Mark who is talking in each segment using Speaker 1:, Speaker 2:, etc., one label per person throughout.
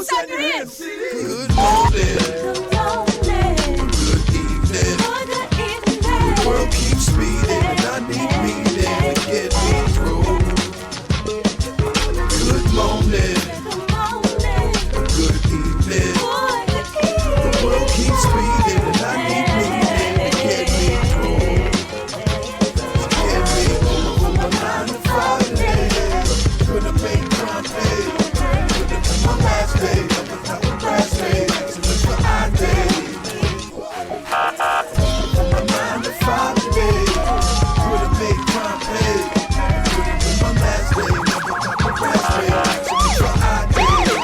Speaker 1: What's that in your hands?
Speaker 2: Good morning. Good evening. The world keeps speeding and I need meaning to get me through. Good morning. Good evening. The world keeps speeding and I need meaning to get me through. Get me through from my 9 to 5 day. Gonna make crime pay. Put it to my last day. I'm a grass day. So that's what I did. From my 9 to 5 day. Gonna make crime pay. Put it to my last day. I'm a grass day. So that's what I did.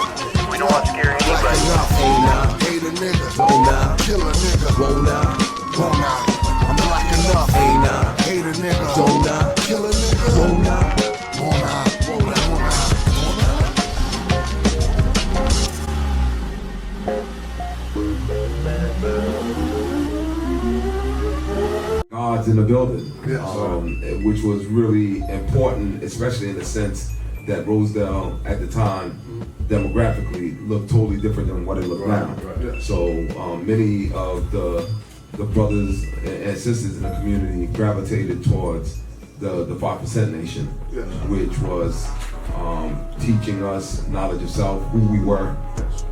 Speaker 3: We don't want to scare anybody.
Speaker 2: Black enough, ain't now. Hate a nigga, won't now. Kill a nigga, won't now. Won't now. I'm black enough, ain't now. Hate a nigga, don't now. Kill a nigga, won't now. Won't now. Won't now. Won't now.
Speaker 4: God's in the building,
Speaker 2: Yes.
Speaker 4: which was really important, especially in the sense that Rosedale at the time demographically looked totally different than what it looked now.
Speaker 2: Right.
Speaker 4: So many of the brothers and sisters in the community gravitated towards the 5% Nation,
Speaker 2: Yes.
Speaker 4: which was teaching us knowledge of self, who we were,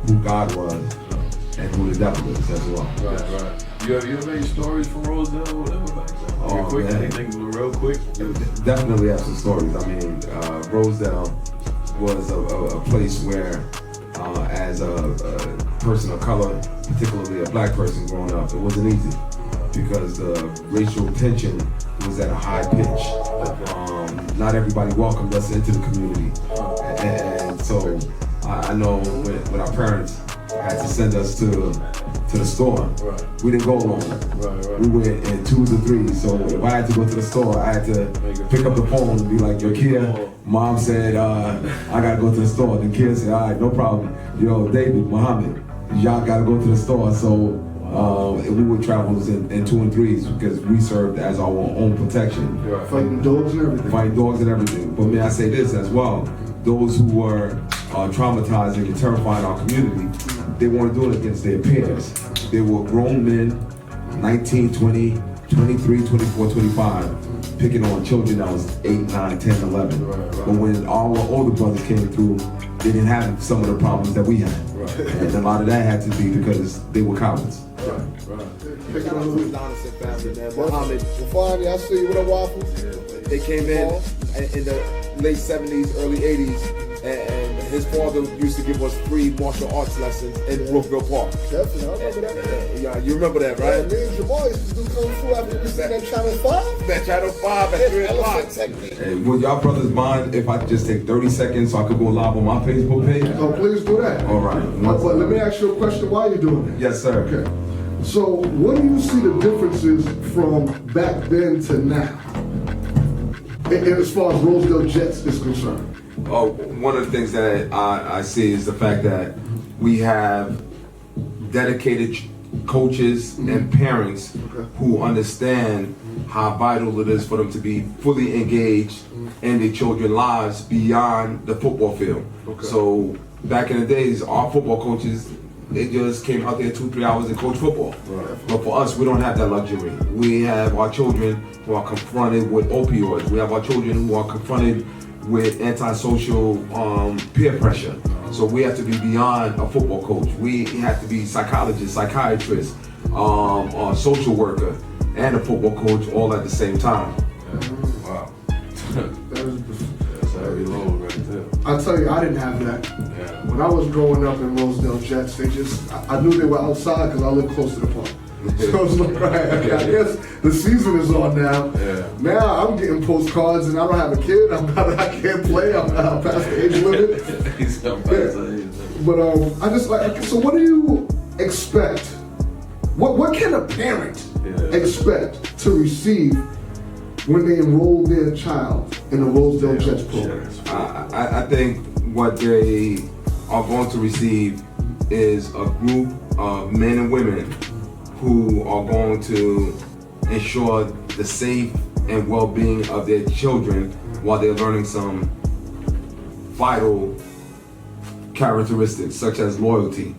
Speaker 4: who God was, and who the devil is as well.
Speaker 1: Right. You have any stories from Rosedale or whatever back then?
Speaker 4: Oh,
Speaker 1: Real quick,
Speaker 4: man.
Speaker 1: anything real quick?
Speaker 4: Definitely have some stories. I mean, Rosedale was a place where, as a person of color, particularly a black person growing up, it wasn't easy because the racial tension was at a high pitch. Not everybody welcomed us into the community. And so I know when our parents had to send us to the store,
Speaker 1: Right.
Speaker 4: we didn't go alone.
Speaker 1: Right.
Speaker 4: We went in 2s or 3s, so if I had to go to the store, I had to pick up the phone and be like, yo, Kia, mom said, I gotta go to the store. The kid said, all right, no problem. Yo, David, Muhammad, y'all gotta go to the store. So we would travel in 2 and 3s because we served as our own protection.
Speaker 1: Right.
Speaker 2: Fighting dogs and everything.
Speaker 4: Fighting dogs and everything. But may I say this as well, those who were traumatizing and terrifying our community, they weren't doing it against their peers. They were grown men, 19, 20, 23, 24, 25, picking on children that was 8, 9, 10, 11.
Speaker 1: Right.
Speaker 4: But when our older brothers came through, they didn't have some of the problems that we had.
Speaker 1: Right.
Speaker 4: And a lot of that had to be because they were cowards.
Speaker 1: Right.
Speaker 5: Picking on the Donaldson family, man. Muhammad,
Speaker 6: Finally, I see you with a waffle.
Speaker 5: they came in the late 70s, early 80s, and his father used to give us free martial arts lessons in Brookville Park.
Speaker 6: Definitely, I remember that.
Speaker 5: Yeah, you remember that,
Speaker 6: Yeah,
Speaker 5: right?
Speaker 6: me and Jamal used to do Kung Fu after we seen that Channel 5.
Speaker 5: That Channel 5 at 3 o'clock.
Speaker 6: Elephant technique.
Speaker 4: Hey, would y'all brothers mind if I just take 30 seconds so I could go live on my Facebook page?
Speaker 2: So please do that.
Speaker 4: All right.
Speaker 2: But let me ask you a question while you're doing it.
Speaker 4: Yes, sir.
Speaker 2: Okay. So what do you see the differences from back then to now? And as far as Rosedale Jets is concerned.
Speaker 4: One of the things that I see is the fact that we have dedicated coaches and parents who understand how vital it is for them to be fully engaged in their children's lives beyond the football field. So back in the days, our football coaches, they just came out there 2-3 hours and coach football. But for us, we don't have that luxury. We have our children who are confronted with opioids. We have our children who are confronted with antisocial peer pressure. So we have to be beyond a football coach. We have to be psychologists, psychiatrists, social worker, and a football coach all at the same time.
Speaker 1: Wow. That's a heavy load right there.
Speaker 2: I tell you, I didn't have that.
Speaker 1: Yeah.
Speaker 2: When I was growing up in Rosedale Jets, I knew they were outside because I lived close to the park. So I was like, right, okay, I guess the season is on now.
Speaker 1: Yeah.
Speaker 2: Now I'm getting postcards and I don't have a kid. I can't play. I'm past the age limit.
Speaker 1: He's past the age limit.
Speaker 2: But I just like. So what do you expect? What can a parent expect to receive when they enroll their child in the Rosedale Jets program?
Speaker 4: I think what they are going to receive is a group of men and women who are going to ensure the safe and well-being of their children while they're learning some vital characteristics such as loyalty,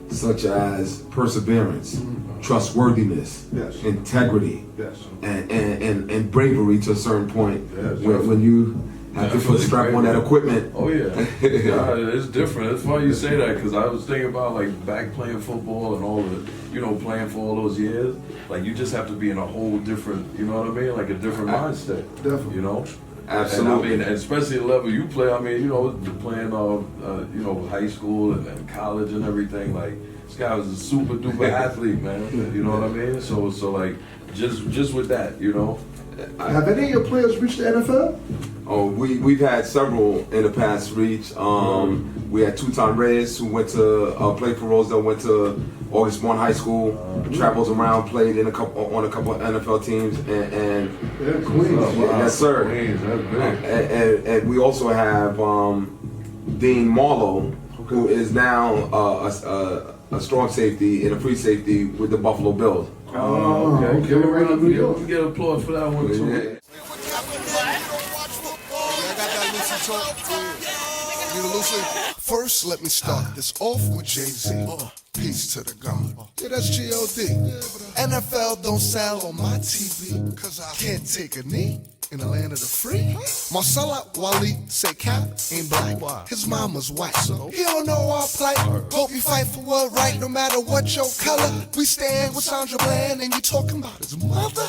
Speaker 4: such as perseverance, trustworthiness,
Speaker 1: Yes.
Speaker 4: integrity,
Speaker 1: Yes.
Speaker 4: and bravery to a certain point
Speaker 1: Yes.
Speaker 4: when you have to put strap on that equipment.
Speaker 3: Oh yeah, yeah, it's different. It's funny you say that because I was thinking about like back playing football and all the, playing for all those years. Like you just have to be in a whole different, you know what I mean? Like a different mindset.
Speaker 6: Definitely.
Speaker 3: You know.
Speaker 4: Absolutely.
Speaker 3: And I mean, especially the level you play. I mean, playing, high school and college and everything. Like this guy was a super duper athlete, man. You know what I mean? So like just with that,
Speaker 6: Have any of your players reached the NFL?
Speaker 4: Oh, we've had several in the past reach. We had two-time Reyes who went to play for Rosedale, went to August 1 High School, travels around, played on a couple of NFL teams, and
Speaker 6: Yeah, Queens.
Speaker 4: yes sir.
Speaker 3: Queens, that's big.
Speaker 4: And we also have Dean Marlowe, who is now a strong safety and a free safety with the Buffalo Bills.
Speaker 3: Oh, okay.
Speaker 6: okay, right in New York.
Speaker 3: We get applause for that one too.
Speaker 4: Yeah.
Speaker 2: First, let me start this off with Jay-Z. Peace to the God. Yeah, that's G.O.D. NFL don't sell on my TV, cause I can't take a knee in the land of the free. Marcella Wally say Cap ain't black. His mama's white, so he don't know our plight. Hope you fight for what right, no matter what your color. We stand with Sandra Bland, and you talking about his mother.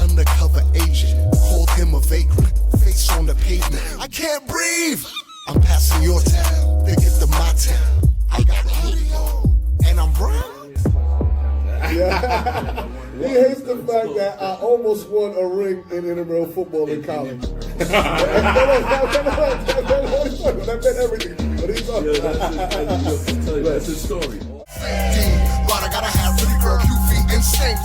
Speaker 2: Undercover agent, called him a vagrant. Face on the pavement, I can't breathe. I'm passing your town, they get to my town. I got a hoodie on, and I'm brown.
Speaker 6: Yeah. He hates the fact that I almost won a ring in intramural football in college. That meant everything. But he's
Speaker 3: That's his story.
Speaker 2: But I gotta have pretty girl, QV instinct.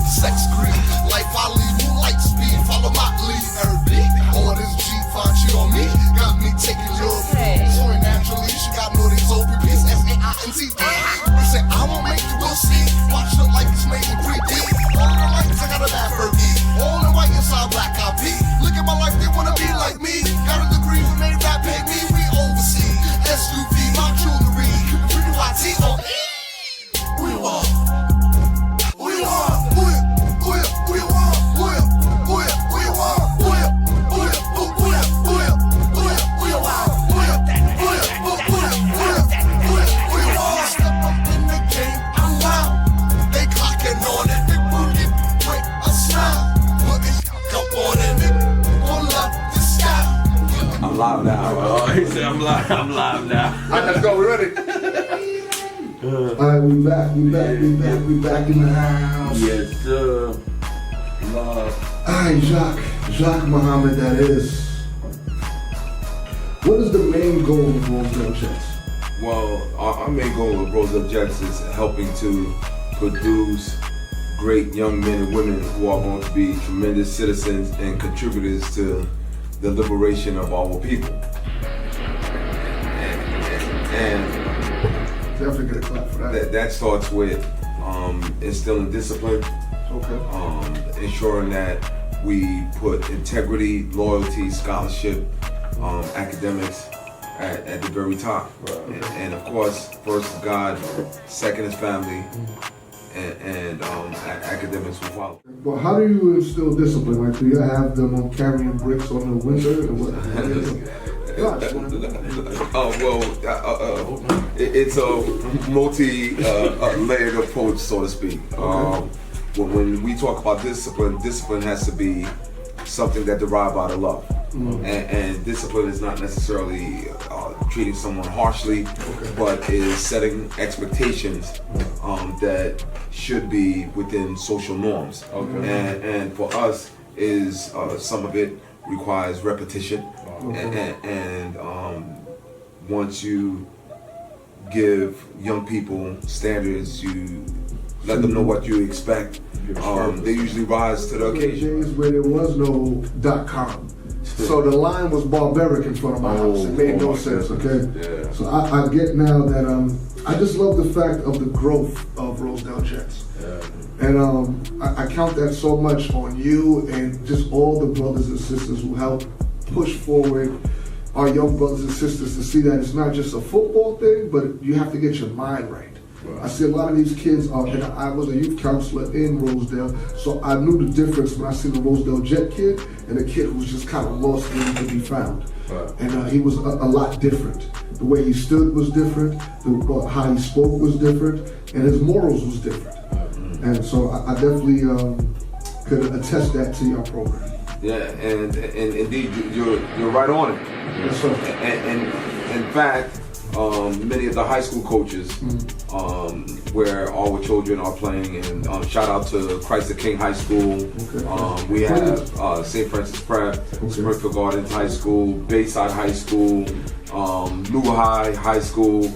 Speaker 2: Sex green, life I lead, moonlight speed. Follow my lead, Airbnb. All this G fine shit on me, got me taking your so naturally, she got no these OPPs, SAINTD. They say I won't make you, we'll see. Watch the light is made in 3D. All the lights, I got a bad Fergie. All in white inside black IP. Look at my life, they wanna be like me. Got a degree, we made rap, pay me, we oversee. SUV, my jewelry, pretty YT on E. We want. We want.
Speaker 4: I'm live now.
Speaker 3: Oh, he said I'm live now.
Speaker 4: All right, let's go. We're ready.
Speaker 6: Alright, we back in the house.
Speaker 3: Yes, sir. Love.
Speaker 6: Alright, Jacques Muhammad, that is. What is the main goal of Rosedale Jets?
Speaker 4: Well, our main goal of Rosedale Jets is helping to produce great young men and women who are going to be tremendous citizens and contributors to the liberation of our people. And
Speaker 6: Definitely get a clap for that.
Speaker 4: that starts with instilling discipline,
Speaker 6: Okay.
Speaker 4: ensuring that we put integrity, loyalty, scholarship, academics at the very top. And of course, first is God, second is family, and academics will follow.
Speaker 6: Well, how do you instill discipline? Like, do you have them on carrying bricks on the window? Or what?
Speaker 4: It's a multi-layered approach, so to speak. When we talk about discipline has to be something that derives out of love. And discipline is not necessarily treating someone harshly, but is setting expectations that should be within social norms. And for us, is some of it requires repetition. And once you give young people standards, you let them know what you expect, they usually rise to the occasion.
Speaker 6: Days where there was no .com. So the line was barbaric in front of my house. It made no sense, okay?
Speaker 4: Yeah.
Speaker 6: So I get now that I just love the fact of the growth of Rosedale Jets.
Speaker 3: Yeah.
Speaker 6: And I count that so much on you and just all the brothers and sisters who help push forward our young brothers and sisters to see that it's not just a football thing, but you have to get your mind right. I see a lot of these kids, and I was a youth counselor in Rosedale, so I knew the difference when I seen the Rosedale Jet kid and a kid who was just kind of lost and to be found. And he was a lot different. The way he stood was different, how he spoke was different, and his morals was different. And so I definitely could attest that to your program.
Speaker 4: Yeah, and indeed, you're right on it.
Speaker 6: Yes, sir.
Speaker 4: And in fact, many of the high school coaches, where all the children are playing, and shout out to Christ the King High School. We have St. Francis Prep, Springfield Gardens High School, Bayside High School, Blue High School.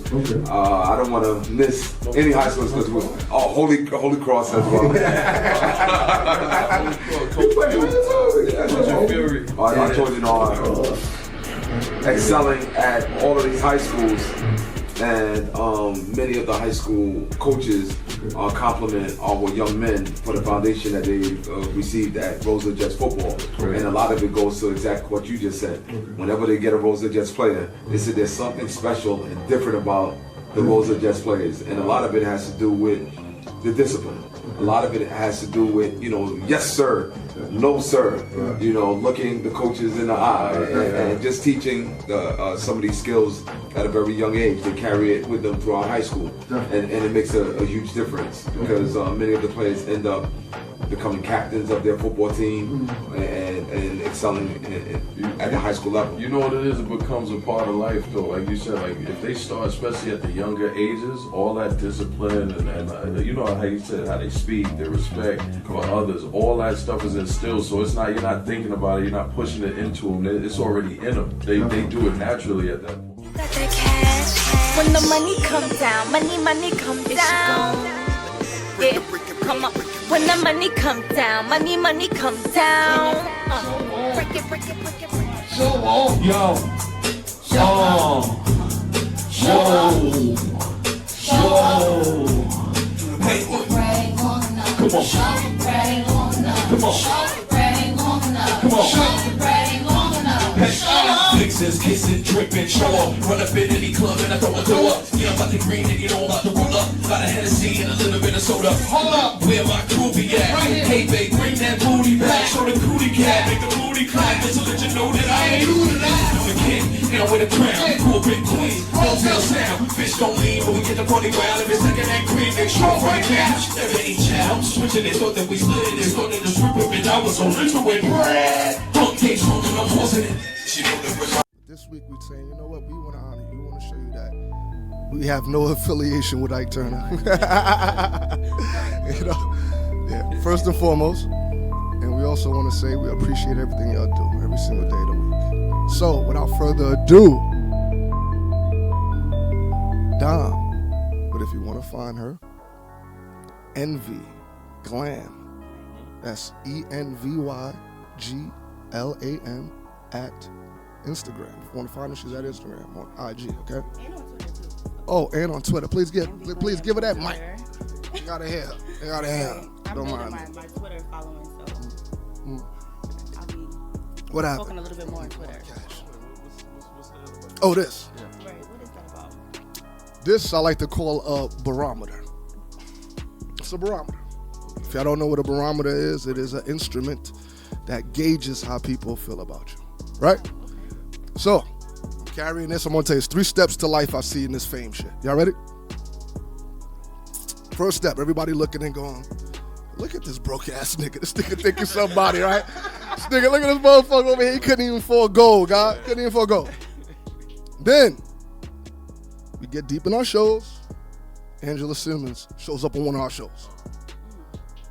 Speaker 4: I don't want to miss any high schools because Holy Cross as well. Our children are excelling at all of these high schools, and many of the high school coaches compliment our young men for the foundation that they received at Rosedale Jets Football. And a lot of it goes to exactly what you just said. Whenever they get a Rosedale Jets player, they said there's something special and different about the Rosedale Jets players, and a lot of it has to do with the discipline. A lot of it has to do with, yes sir, no sir, looking the coaches in the eye and just teaching some of these skills at a very young age. They carry it with them throughout high school, and it makes a huge difference because many of the players end up becoming captains of their football team and excelling at the high school level.
Speaker 3: You know what it is? It becomes a part of life, though. Like you said, like if they start, especially at the younger ages, all that discipline and you know how you said how they speak, their respect for others, all that stuff is instilled. So it's not, you're not thinking about it, you're not pushing it into them. It's already in them. They do it naturally at that point.
Speaker 7: Got that cash. When the money come down, money come down. Yeah, come on. When the money come down, money come down. Break it. Yo. Hey, come on. Fixers, kissing, dripping, show up. Run up in any club and I throw a door up. Yeah, I'm about the green and you know I'm about to roll up. Got a Hennessy and a little bit of soda. Hold up, where my groovy at? Right, hey babe, bring that booty back. Show the Kuti cat, make the booty clap. Just to let you know that I ain't new to that. I'm the king, and I'm with a crown. Cool big queen, Rosedale sound. Fish don't lean, but we get the party wild. If it's second that green, they show right now. Never ain't child. Switching it, thought that we slid it. Thought that the strip of it, I was so rich with bread. Don't take smoking, I'm forcing it.
Speaker 8: This week we're saying, you know what, we want to honor you. We want to show you that we have no affiliation with Ike Turner. First and foremost. And we also want to say we appreciate everything y'all do every single day of the week. So, without further ado, Dom. But if you want to find her, Envy Glam. That's ENVYGLAM at Instagram. If you want to find her, she's at Instagram on IG, okay?
Speaker 9: And on Twitter too.
Speaker 8: Oh, and on Twitter. Please give her that mic. You gotta hear. Don't mind.
Speaker 9: My Twitter following, so I'll be
Speaker 8: what happened?
Speaker 9: spoken a little bit more on Twitter.
Speaker 8: Oh, this.
Speaker 9: Right, what is that about?
Speaker 8: This I like to call a barometer. It's a barometer. If y'all don't know what a barometer is, it is an instrument that gauges how people feel about you, right? So, I'm carrying this. I'm gonna tell you, it's 3 steps to life I see in this fame shit. Y'all ready? First step, everybody looking and going, look at this broke ass nigga. This nigga thinking somebody, right? This nigga, look at this motherfucker over here. He couldn't even forego, God. Couldn't even forego. Then, we get deep in our shows. Angela Simmons shows up on one of our shows.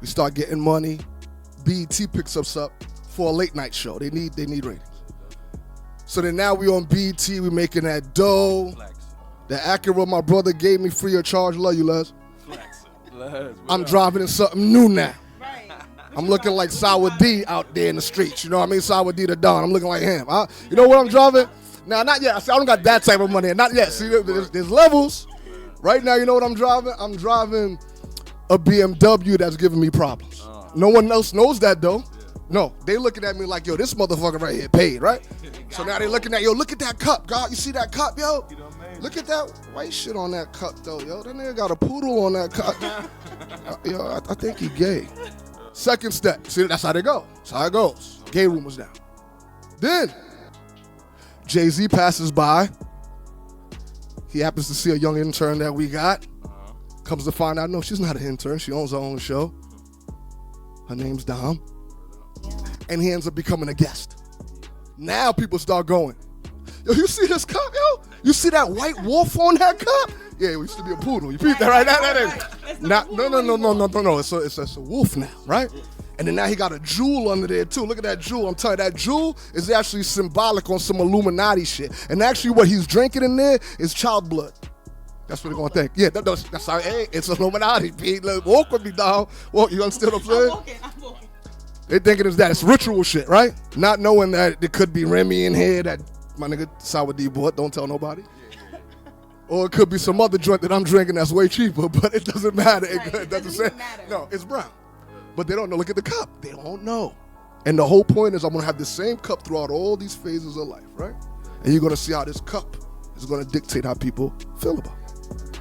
Speaker 8: We start getting money. BET picks us up for a late night show. They need ratings. So then now we on BET, we making that dough. The Acura my brother gave me free of charge. Love you, Les. I'm driving in something new now.
Speaker 9: Right.
Speaker 8: I'm looking like Sour D out there in the streets. You know what I mean? Sour D the Don. I'm looking like him. You know what I'm driving? Now, not yet. I don't got that type of money. Not yet. See, there's levels. Right now, you know what I'm driving? I'm driving a BMW that's giving me problems. No one else knows that, though. No, they looking at me like, yo, this motherfucker right here paid, right? So now they looking at, yo, look at that cup, God. You see that cup, yo? Look at that white shit on that cup, though, yo. That nigga got a poodle on that cup. Yo, I think he gay. Second step. See, that's how they go. That's how it goes. Gay rumors now. Then, Jay-Z passes by. He happens to see a young intern that we got. Comes to find out, no, she's not an intern. She owns her own show. Her name's Dom. And he ends up becoming a guest. Now people start going, yo, you see this cup, yo? You see that white wolf on that cup? Yeah, it used to be a poodle. You peep that right now? No. It's a wolf now, right? And then now he got a jewel under there too. Look at that jewel. I'm telling you, that jewel is actually symbolic on some Illuminati shit. And actually what he's drinking in there is child blood. That's what they're gonna think. Yeah, that's how, hey, it's Illuminati, Pete. Walk with me, dog. Walk, you understand what I'm saying?
Speaker 9: I'm walking.
Speaker 8: They thinking it's that. It's ritual shit, right? Not knowing that there could be Remy in here that my nigga Sour D bought. Don't tell nobody. Or it could be some other joint that I'm drinking that's way cheaper, but it doesn't matter.
Speaker 9: Right.
Speaker 8: It doesn't say.
Speaker 9: Matter.
Speaker 8: No, it's brown. But they don't know. Look at the cup. They don't know. And the whole point is I'm gonna have the same cup throughout all these phases of life, right? And you're gonna see how this cup is gonna dictate how people feel about it.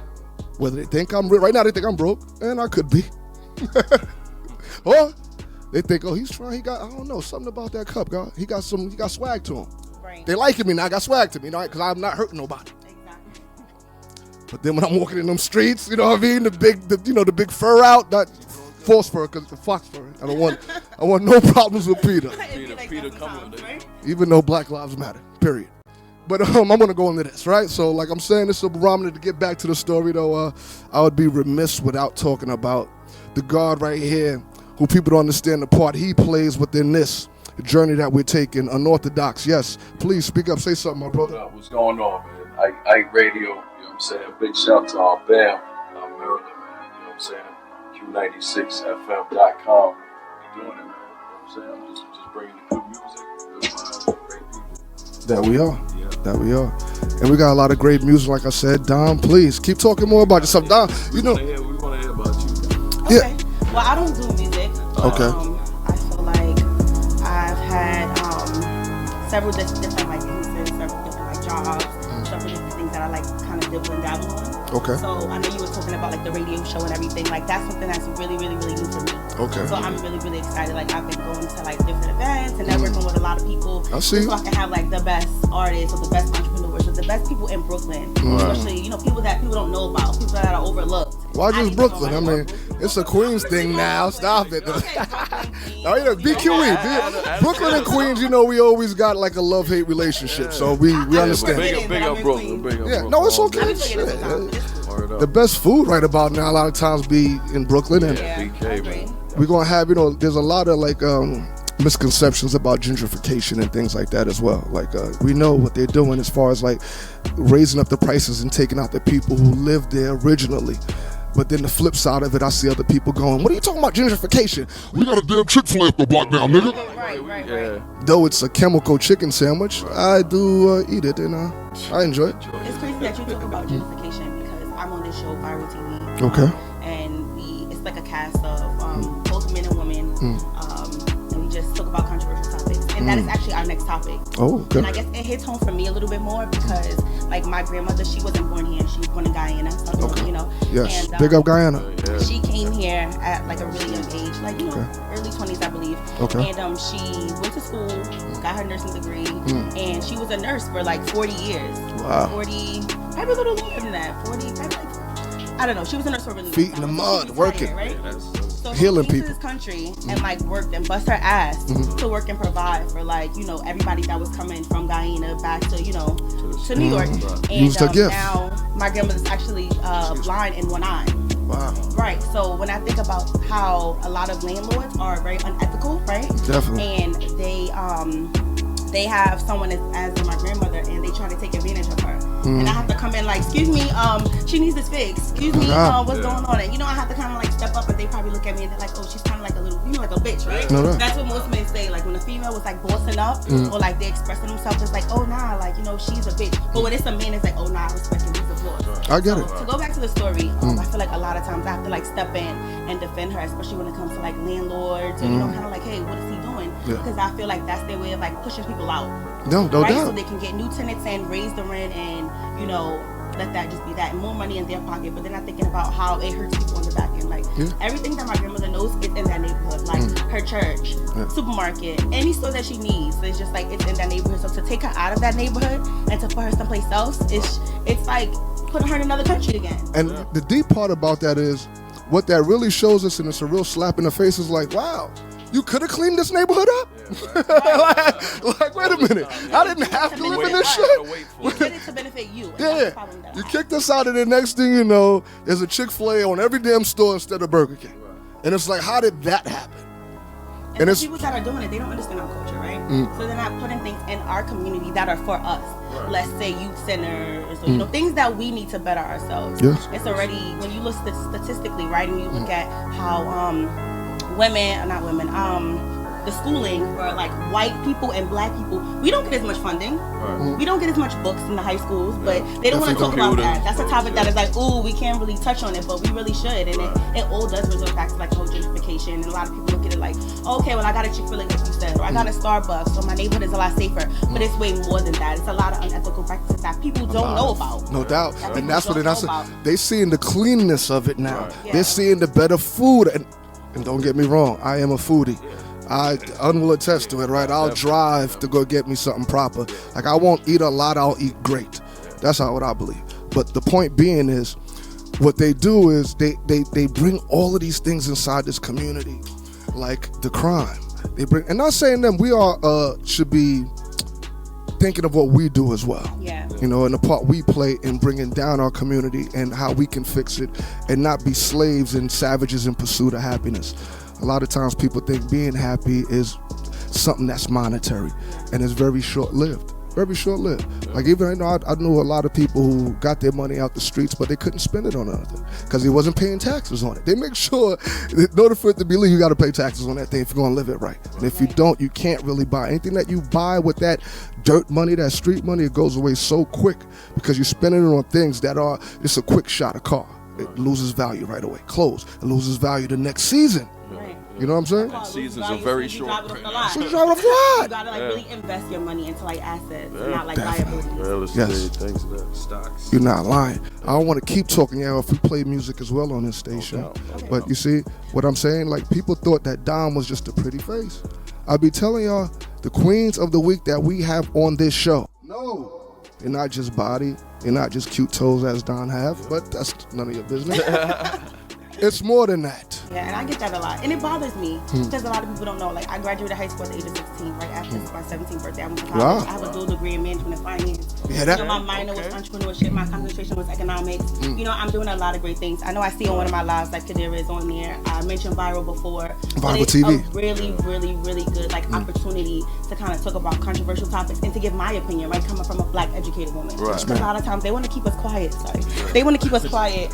Speaker 8: Whether they think I'm right now, they think I'm broke, and I could be. Or they think, oh, he's trying. He got, I don't know, something about that cup, God. He got swag to him.
Speaker 9: Right.
Speaker 8: They liking me now. I got swag to me, right? Because I'm not hurting nobody.
Speaker 9: Exactly.
Speaker 8: But then when I'm walking in them streets, you know what I mean? The big fur out, not false fur, because the fox fur. I want no problems with Peter.
Speaker 9: Peter coming with it.
Speaker 8: Even though Black Lives Matter, period. But I'm gonna go into this, right? So like I'm saying, this is a barometer to get back to the story though. I would be remiss without talking about the God right here, who people don't understand the part he plays within this journey that we're taking, unorthodox. Yes, please speak up, say something, my brother.
Speaker 3: What's going on, man? Ike Radio, you know what I'm saying? Big shout to our BAM, Maryland, man. You know what I'm saying? Q96FM.com. Doing it, man. You know what I'm saying? I'm just bringing the good music, good vibes, great people.
Speaker 8: That we are. Yeah. That we are. And we got a lot of great music, like I said. Dom, please keep talking more about yourself. Dom, you know.
Speaker 3: We want to hear about you.
Speaker 9: Okay.
Speaker 8: Yeah.
Speaker 9: Well, I don't do music.
Speaker 8: Okay.
Speaker 9: I feel like I've had several different like businesses, several different like jobs, several different things that I like kind of dibble and dabble on.
Speaker 8: Okay.
Speaker 9: So I know you were talking about like the radio show and everything. Like that's something that's really, really, really new for me.
Speaker 8: Okay.
Speaker 9: So I'm really, really excited. Like I've been going to like different events and networking with a lot of people.
Speaker 8: I see.
Speaker 9: So I can have like the best artists or the best entrepreneurs or the best people in Brooklyn. Especially, you know, people that people don't know about, people that are overlooked.
Speaker 8: Why
Speaker 9: I
Speaker 8: just
Speaker 9: need to
Speaker 8: Brooklyn?
Speaker 9: know
Speaker 8: I
Speaker 9: more
Speaker 8: mean,
Speaker 9: Brooklyn.
Speaker 8: it's a Queens thing now. Stop it.
Speaker 9: Okay, Brooklyn, Queens.
Speaker 8: Oh, yeah, BQE. Brooklyn and Queens, you know, we always got like a love-hate relationship, so we understand.
Speaker 3: Big up Brooklyn.
Speaker 8: Yeah, no, it's okay.
Speaker 9: I be forgetting sometimes.
Speaker 8: The best food right about now a lot of times be in Brooklyn, and
Speaker 9: Yeah,
Speaker 3: BK,
Speaker 9: I agree.
Speaker 8: we're gonna have, you know, there's a lot of like misconceptions about gentrification and things like that as well. Like we know what they're doing as far as like raising up the prices and taking out the people who lived there originally. But then the flip side of it, I see other people going, what are you talking about gentrification? We got a damn Chick-fil-A up the block now, nigga.
Speaker 9: Right.
Speaker 8: Though it's a chemical chicken sandwich, I do eat it and I enjoy it.
Speaker 9: It's crazy that you talk about gentrification because I'm on this show, Viral TV.
Speaker 8: Okay.
Speaker 9: And it's like a cast of both men and women. And we just talk about controversial topics. And that is actually our next topic.
Speaker 8: Oh, okay.
Speaker 9: And I guess it hits home for me a little bit more because, like, my grandmother, she wasn't born here. She was born in Guyana. So,
Speaker 8: Okay.
Speaker 9: you know.
Speaker 8: Yes.
Speaker 9: And,
Speaker 8: Big up Guyana.
Speaker 9: She came here at like a really young age, like, you know, early 20s, I believe.
Speaker 8: Okay.
Speaker 9: And she went to school, got her nursing degree, and she was a nurse for like 40 years.
Speaker 8: Wow.
Speaker 9: 40, probably a little longer than that. 40, probably like, I don't know. She was a nurse for a really long
Speaker 8: Feet in
Speaker 9: time.
Speaker 8: the
Speaker 9: So
Speaker 8: mud,
Speaker 9: she
Speaker 8: working.
Speaker 9: retired, right? So
Speaker 8: Healing
Speaker 9: she came
Speaker 8: people.
Speaker 9: to this country and like worked and bust her ass to work and provide for like, you know, everybody that was coming from Guyana back to, you know, to New York. And
Speaker 8: Used her gift.
Speaker 9: now my grandmother's actually blind in one eye.
Speaker 8: Wow.
Speaker 9: Right. So when I think about how a lot of landlords are very unethical, right?
Speaker 8: Definitely.
Speaker 9: And they have someone as my grandmother and they try to take advantage of her. And I have to come in like, excuse me, she needs this fixed. Excuse me, what's going on? And you know, I have to kind of like step up and they probably look at me and they're like, oh, she's kind of like a little, you know, like a bitch, right?
Speaker 8: No, right.
Speaker 9: That's what most men say. Like when a female was like bossing up or like they expressing themselves, it's like, oh nah, like, you know, she's a bitch. But when it's a man, it's like, oh nah, I respect him, he's a boss.
Speaker 8: I get it.
Speaker 9: To go back to the story, I feel like a lot of times I have to like step in and defend her, especially when it comes to like landlords or, you know, kind of like, hey, what is he doing? doing because I feel like that's their way of like pushing people out.
Speaker 8: No
Speaker 9: right?
Speaker 8: doubt.
Speaker 9: So they can get new tenants and raise the rent and, you know, let that just be that. And more money in their pocket. But they're not thinking about how it hurts people on the back end. Like, everything that my grandmother knows is in that neighborhood. Like, her church, supermarket, any store that she needs. It's just like, it's in that neighborhood. So to take her out of that neighborhood and to put her someplace else, it's like putting her in another country again.
Speaker 8: And the deep part about that is, what that really shows us, and it's a real slap in the face, is like, wow, you could have cleaned this neighborhood up? like, wait a minute. I didn't have to live in this shit.
Speaker 9: You did it to benefit you.
Speaker 8: You kicked us out, and the next thing you know, there's a Chick-fil-A on every damn store instead of Burger King. And it's like, how did that happen?
Speaker 9: And the people that are doing it, they don't understand our culture, right? So they're not putting things in our community that are for us. Let's say youth centers, or, you know, things that we need to better ourselves. It's already, when you look statistically, right, and you look at how the schooling for like white people and black people, we don't get as much funding. We don't get as much books in the high schools, but they don't want to talk about that. That's a topic that is like, ooh, we can't really touch on it, but we really should. And it all does resort back to like whole gentrification. And a lot of people look at it like, okay, well, I got a Chick-fil-A, like you said, or I got a Starbucks, so my neighborhood is a lot safer. But it's way more than that. It's a lot of unethical practices that people don't know about.
Speaker 8: No doubt. And that's what they seeing the cleanness of it now. They're seeing the better food. And don't get me wrong, I am a foodie. I will attest to it, right? I'll drive to go get me something proper. Like, I won't eat a lot, I'll eat great. That's what I believe. But the point being is, what they do is they bring all of these things inside this community, like the crime. They bring, and not saying them, we all should be thinking of what we do as well. You know, and the part we play in bringing down our community and how we can fix it and not be slaves and savages in pursuit of happiness. A lot of times people think being happy is something that's monetary, and it's very short-lived. Very short-lived. Like, even I knew a lot of people who got their money out the streets, but they couldn't spend it on anything because they wasn't paying taxes on it. They make sure that in order for it to be legal, you got to pay taxes on that thing if you're going to live it right. And if you don't, you can't really buy anything that you buy with that dirt money, that street money. It goes away so quick because you're spending it on things that are just a quick shot. A car, it loses value right away. Clothes, it loses value the next season. You know what I'm saying?
Speaker 10: And seasons are very short.
Speaker 8: So you drive off the lot.
Speaker 9: You gotta like really invest your money into like assets, not like liabilities.
Speaker 10: Real estate, things like that, stocks.
Speaker 8: You're not lying. I don't want to keep talking, if we play music as well on this station. But you see what I'm saying? Like, people thought that Dom was just a pretty face. I'll be telling y'all, the queens of the week that we have on this show. No, you're not just body. You're not just cute toes as Don have, but that's none of your business. It's more than that.
Speaker 9: Yeah, and I get that a lot. And it bothers me because a lot of people don't know. Like, I graduated high school at the age of 16, right after my 17th birthday. I went to college.
Speaker 8: Wow.
Speaker 9: I have a dual degree in management and finance.
Speaker 8: Yeah, that,
Speaker 9: my minor was entrepreneurship. My concentration was economics. You know, I'm doing a lot of great things. I know I see on one of my lives, like, Kadira is on there. I mentioned Viral before.
Speaker 8: Viral TV.
Speaker 9: A really, really, really good, like, opportunity to kind of talk about controversial topics and to give my opinion, right, coming from a black educated woman. Because a lot of times they want to keep us quiet. They want to keep us quiet.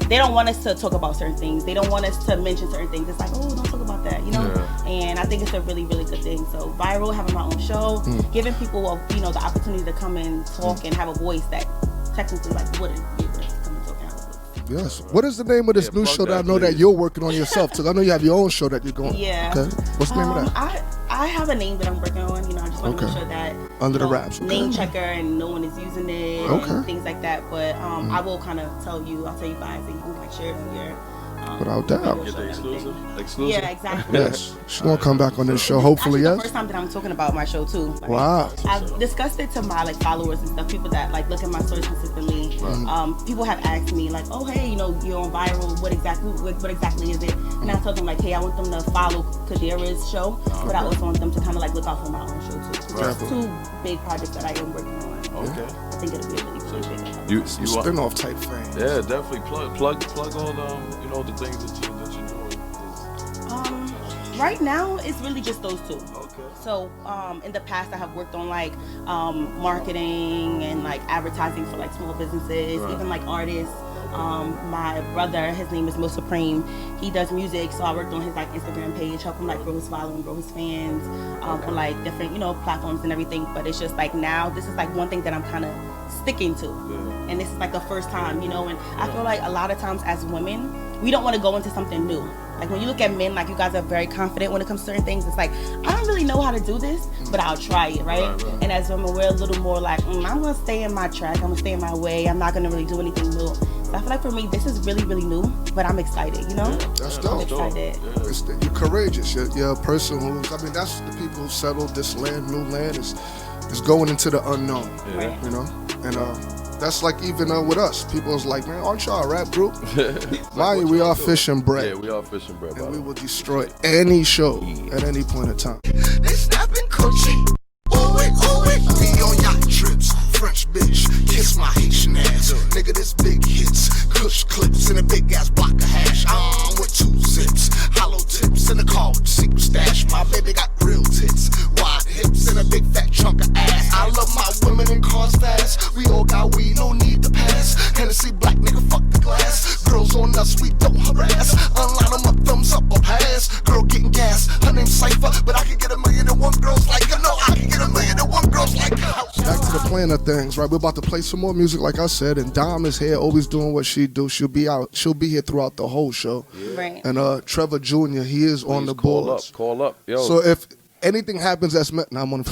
Speaker 9: They don't want us to talk about certain things. They don't want us to mention certain things. It's like, oh, don't talk about that, you know? And I think it's a really, really good thing. So Viral, having my own show, giving people, you know, the opportunity to come and talk and have a voice that technically, like, wouldn't be able to come and talk and have a voice.
Speaker 8: Yes. What is the name of this new show that I know that you're working on yourself? Because I know you have your own show that you're going.
Speaker 9: Yeah.
Speaker 8: Okay. What's the name of that?
Speaker 9: I have a name that I'm working on. You know, I just want to make sure that
Speaker 8: under the wraps,
Speaker 9: name checker and no one is using it and things like that. But I will kind of tell you guys, and you can like share it on your.
Speaker 8: Without doubt.
Speaker 10: Get the exclusive.
Speaker 9: Yeah, exactly.
Speaker 8: Yes. She's going to come back on this show, hopefully,
Speaker 9: yes. It's the first time that I'm talking about my show, too. Like,
Speaker 8: wow.
Speaker 9: I've discussed it to my, like, followers and stuff, people that, like, look at my stories consistently. People have asked me, like, oh, hey, you know, you're on Viral. What exactly is it? And I told them, like, hey, I want them to follow Kadira's show, but I also want them to kind of, like, look out for my own show, too. So there's two big projects that I am working on.
Speaker 10: Okay.
Speaker 9: I think it'll be a really big thing.
Speaker 10: You
Speaker 8: spin-off type thing.
Speaker 10: Yeah, definitely plug on you know, the things that you're doing.
Speaker 9: Right now it's really just those two.
Speaker 10: Okay.
Speaker 9: So in the past I have worked on like marketing and like advertising for like small businesses, even like artists. My brother, his name is Mo Supreme. He does music, so I worked on his like Instagram page, help him like grow his following, grow his fans on like different, you know, platforms and everything. But it's just like now this is like one thing that I'm kind of sticking to. And this is like the first time, you know, and I feel like a lot of times as women, we don't want to go into something new. Like when you look at men, like you guys are very confident when it comes to certain things. It's like, I don't really know how to do this, but I'll try it, right? And as women, we're a little more like, I'm going to stay in my track. I'm going to stay in my way. I'm not going to really do anything new. So I feel like for me, this is really, really new, but I'm excited, you know?
Speaker 8: That's dope.
Speaker 9: I'm excited.
Speaker 8: You're courageous. You're a person who's, I mean, that's the people who settled this land, new land, is going into the unknown, you know? And that's like even with us. People's like, man, aren't y'all a rap group? Mind you, we are Fish and Bread.
Speaker 10: Yeah, we are Fish and Bread.
Speaker 8: And we will destroy any show at any point in time.
Speaker 2: They snapping coochie. Ooh it. Be on yacht trips. French bitch, kiss my Haitian ass. Nigga, this big hits. Kush clips and a big ass block of hash. I'm with 2 zips. Hollow tips in the car with the secret stash. My baby got real tits. Wide hips and a big fat chunk of ass. I love my women in cars fast. We all got weed, no need to pass. Hennessy black nigga, fuck the glass. Girls on us, we don't harass. Unline them up, thumbs up or pass. Girl getting gas, her name's Cypher. But I can get 1,000,001 girls like her. No, I can get 1,000,001 girls like her.
Speaker 8: Back to the plan of things, right? We're about to play some more music, like I said, and Dom is here, always doing what she do. She'll be here throughout the whole show.
Speaker 9: Right.
Speaker 8: And Trevor Jr., he is on the boards.
Speaker 10: Call up. Yo.
Speaker 8: So if anything happens that's meant, I'm on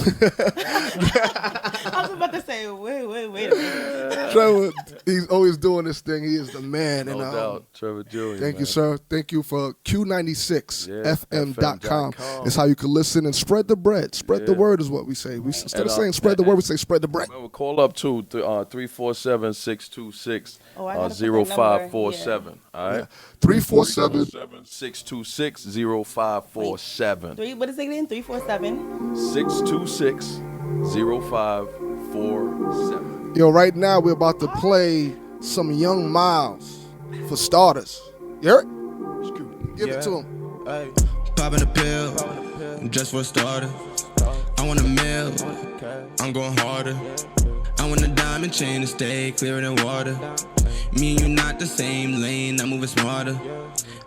Speaker 9: I was about to say, wait a minute.
Speaker 8: Trevor, he's always doing this thing. He is the man.
Speaker 10: No doubt, Trevor Jr.
Speaker 8: Thank you, sir. Thank you for Q96FM.com. It's how you can listen and spread the bread. Spread the word is what we say. Instead of saying spread the word, we say spread the bread.
Speaker 10: Remember, call up to 347-626-0547. All right?
Speaker 8: 347-626-0547.
Speaker 9: What is it again?
Speaker 10: 347-626-0547.
Speaker 8: Yo, right now we're about to play some Young Miles for starters. You heard? Give it to him.
Speaker 11: Popping a pill, just for a starter. I want a meal, I'm going harder. I want a diamond chain to stay clearer than water. Me and you not the same lane, I'm moving smarter.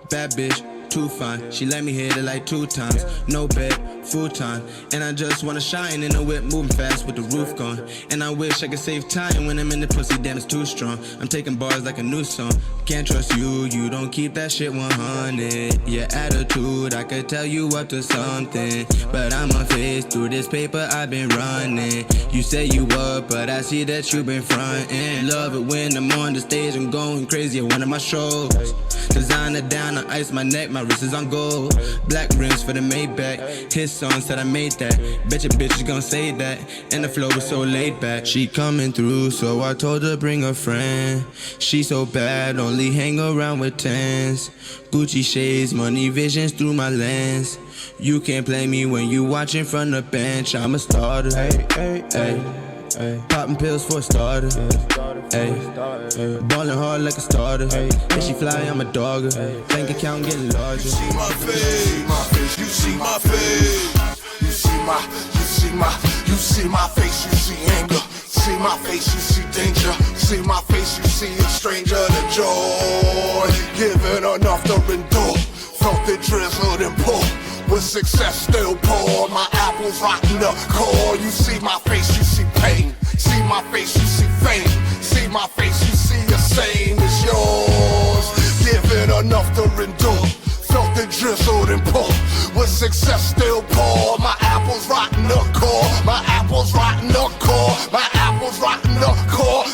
Speaker 11: Bad bitch, too fine. She let me hit it like 2 times. No bed, full time. And I just wanna shine in the whip, moving fast with the roof gone. And I wish I could save time when I'm in the pussy, damn it's too strong. I'm taking bars like a new song. Can't trust you, you don't keep that shit 100. Your attitude, I could tell you up to something. But I'm unfazed through this paper I've been running. You say you up, but I see that you been frontin'. Love it when I'm on the stage, I'm going crazy at one of my shows. Designer down, I ice my neck, my wrist is on gold. Black rims for the Maybach. His song said I made that. Bet your bitch is gon' say that. And the flow was so laid back. She coming through, so I told her bring a friend. She so bad, only hang around with 10s. Gucci shades, money visions through my lens. You can't play me when you watching from the bench. I'm a starter. Ay. Popping pills for a starter. Ballin' hard like a starter. If she fly, I'm a dogger. Bank account getting larger.
Speaker 2: You see my face, you see my face. You see my face, you see anger. See my face, you see danger. See my face, you see a stranger to joy. Given enough to endure. Felt it drizzled and pour. With success still poor, my apples rotten the core. You see my face, you see pain. See my face, you see fame. See my face, you see the same as yours. Given enough to endure. Felt it drizzled and pour. With success still poor, my apples rotten the core. My apples rotten the core. My apples rotten the core.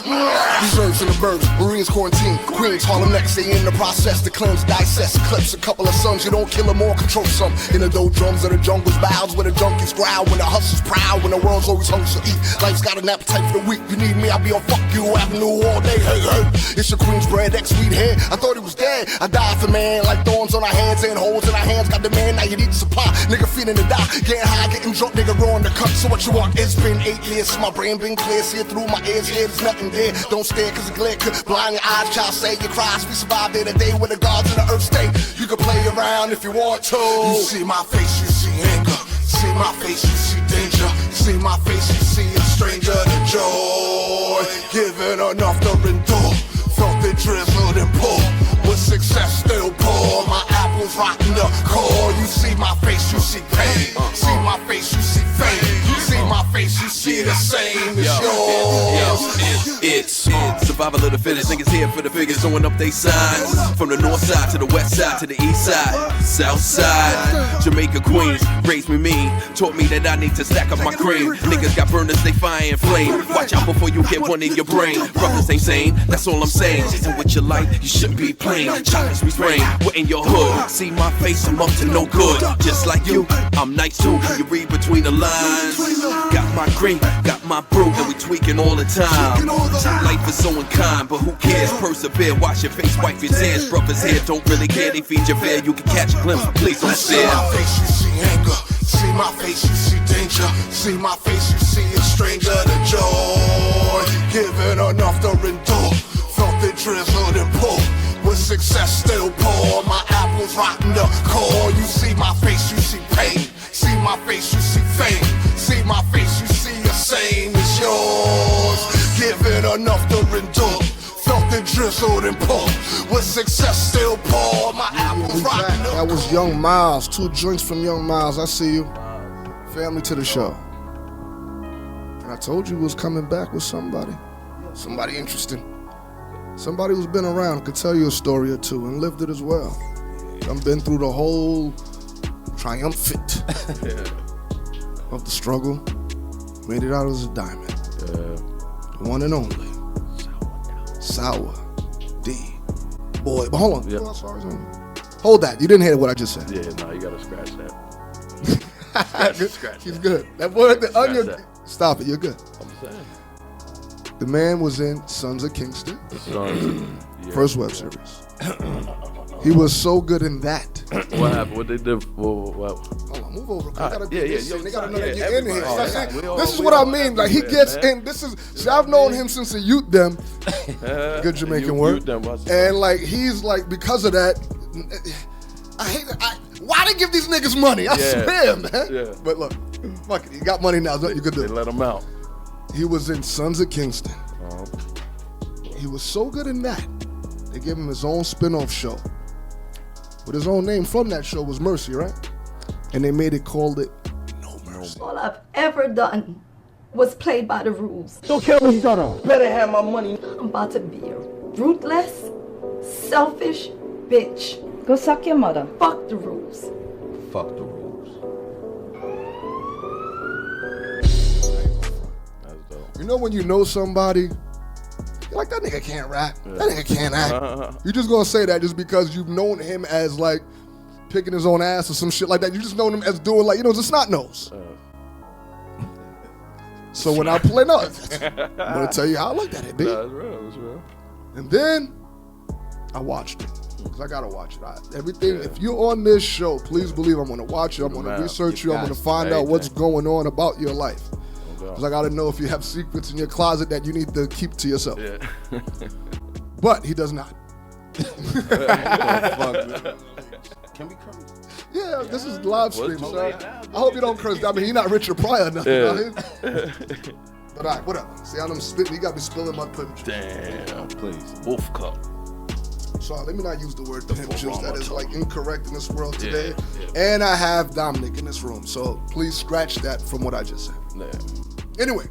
Speaker 2: Reserves in the burbs, Marines quarantine, Queens, Harlem next. They in the process to cleanse, dissect, clips a couple of sons. You don't kill them all, control some. In the doldrums of the jungle's bows, where the junkies growl, when the hustle's proud, when the world's always hungry to eat. Life's got an appetite for the weak. You need me, I'll be on Fuck You Avenue all day. Hey, it's your Queensbread ex-weed head. I thought he was dead. I died for man, like thorns on our hands and holes in our hands. Got the man, now you need to supply. Nigga feeding the doc, getting high, getting drunk, nigga raw in the cut. So what you want? It's been 8 years, so my brain been clear. See it through my ears, here there's nothing there. Don't stare, cause the glare could blind your eyes. Child say you cries, we survived day to day with the gods in the earth state. You can play around if you want to. You see my face, you see anger. See my face, you see danger. See my face, you see a stranger to joy. Given enough to endure. Felt it drizzled and pour. With success still poor. My apples rotten the core. You see my face, you see pain. See my face, you see fame. You see my face, you see the same as yours.
Speaker 7: survival of the fittest. Niggas here for the figures, throwing up they signs. From the north side to the west side to the east side, south side. Jamaica, Queens, raised me mean. Taught me that I need to stack up my cream. Niggas got burners, they fire and flame. Watch out before you get one in your brain. Brothers ain't sane, that's all I'm saying. And with your life, you shouldn't be playing. Choppers be spraying, we're in your hood. See my face, I'm up to no good. Just like you, I'm nice too. Can you read between the lines? Got my green, got my brew, and we tweaking all the time. Life is so unkind, but who cares? Persevere, wash your face, wipe your tears. Brothers here don't really care, they feed you fair. You can catch a glimpse, please don't stare.
Speaker 2: See my face, you see anger. See my face, you see danger. See my face, you see a stranger to joy. Given enough to endure. Felt the drizzle and pull. With success still poor. My apples rotten the core. You see my face, you see pain. See my face, you see fame. See my face, you see the same as yours. Given enough to endure. Felt the drizzle and pull. With success still poor. My apples rotten the core.
Speaker 8: That was Young Miles. 2 joints from Young Miles. I see you. Family to the show. And I told you we was coming back with somebody. Somebody interesting. Somebody who's been around, could tell you a story or two and lived it as well. I've been through the whole triumphant of the struggle. Made it out as a diamond. The one and only. Sour D. Boy. But hold on.
Speaker 10: Yep.
Speaker 8: Oh, sorry. Hold that. You didn't hear what I just said.
Speaker 10: Yeah, no, you gotta scratch that.
Speaker 8: He's good. That boy at the onion.
Speaker 10: that.
Speaker 8: Stop it. You're good.
Speaker 10: I'm saying.
Speaker 8: The man was in Sons of Kingston. First web series. He was so good in that.
Speaker 10: What happened? What they did? What?
Speaker 8: Hold on, move over.
Speaker 10: Yeah.
Speaker 8: They gotta know that
Speaker 10: Yeah,
Speaker 8: you're in here.
Speaker 10: everybody.
Speaker 8: This is what I mean. Like he gets in. This is. See, I've known him since the youth them. Good Jamaican word. And like he's like because of that. I hate that. Why they give these niggas money? I swear, man.
Speaker 10: Yeah.
Speaker 8: But look, fuck it. You got money now. Nothing you could do.
Speaker 10: They let him out.
Speaker 8: He was in Sons of Kingston. He was so good in that. They gave him his own spin-off show. But his own name from that show was Mercy, right? And they called it No Mercy.
Speaker 12: All I've ever done was play by the rules.
Speaker 13: Don't kill me, son of. Better have my money.
Speaker 12: I'm about to be a ruthless, selfish bitch.
Speaker 14: Go suck your mother.
Speaker 12: Fuck the rules.
Speaker 13: Fuck the rules.
Speaker 8: You know when you know somebody, you're like, that nigga can't rap. That nigga can't act. You're just gonna say that just because you've known him as like picking his own ass or some shit like that. You just known him as doing like, the snot nose. So when I play, I'm gonna tell you how I looked at it, B.
Speaker 10: That's real. That's real.
Speaker 8: And then I watched it. Because I gotta watch it. Everything, if you're on this show, please believe I'm gonna watch you, I'm gonna research you, I'm gonna find out what's going on about your life. Because I gotta know if you have secrets in your closet that you need to keep to yourself.
Speaker 10: Yeah.
Speaker 8: But he does not.
Speaker 13: Can we curse?
Speaker 8: Yeah, this is live stream, sir. I hope you don't curse. I mean, you're not Richard Pryor or nothing.
Speaker 10: Yeah.
Speaker 8: But all right, whatever. See, I'm spitting. You got me spilling my pimp juice.
Speaker 10: Damn, please. Wolf cup.
Speaker 8: Sorry, let me not use the word pimp juice. That is like incorrect in this world today.
Speaker 10: Yeah.
Speaker 8: And I have Dominic in this room, so please scratch that from what I just said.
Speaker 10: Yeah.
Speaker 8: Anyway,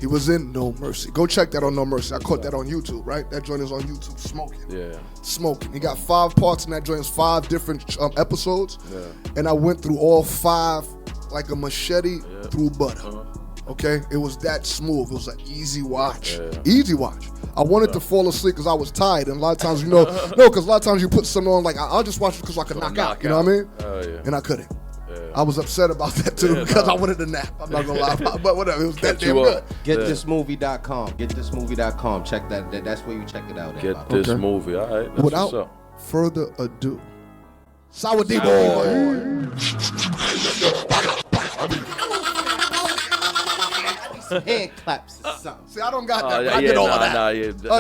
Speaker 8: he was in No Mercy. Go check that on No Mercy. I caught that on YouTube, right? That joint is on YouTube, Smoking.
Speaker 10: Yeah.
Speaker 8: Smoking. He got 5 parts in that joint, 5 different episodes.
Speaker 10: Yeah.
Speaker 8: And I went through all 5 like a machete through butter. Okay? It was that smooth. It was an easy watch.
Speaker 10: Yeah.
Speaker 8: Easy watch. I wanted to fall asleep because I was tired. And a lot of times, because a lot of times you put something on, like, I'll just watch it because I can knock out. You know what I mean?
Speaker 10: Oh, yeah.
Speaker 8: And I couldn't.
Speaker 10: Yeah.
Speaker 8: I was upset about that too because I wanted a nap. I'm not gonna lie, but whatever. It was that damn good.
Speaker 13: GetThisMovie.com. GetThisMovie.com. Check that. That's where you check it out.
Speaker 10: Get this movie. All right. That's
Speaker 8: Without
Speaker 10: what's up.
Speaker 8: further ado, Sour D boy.
Speaker 13: Hand claps or something.
Speaker 8: See, I don't got that. But I did all of that.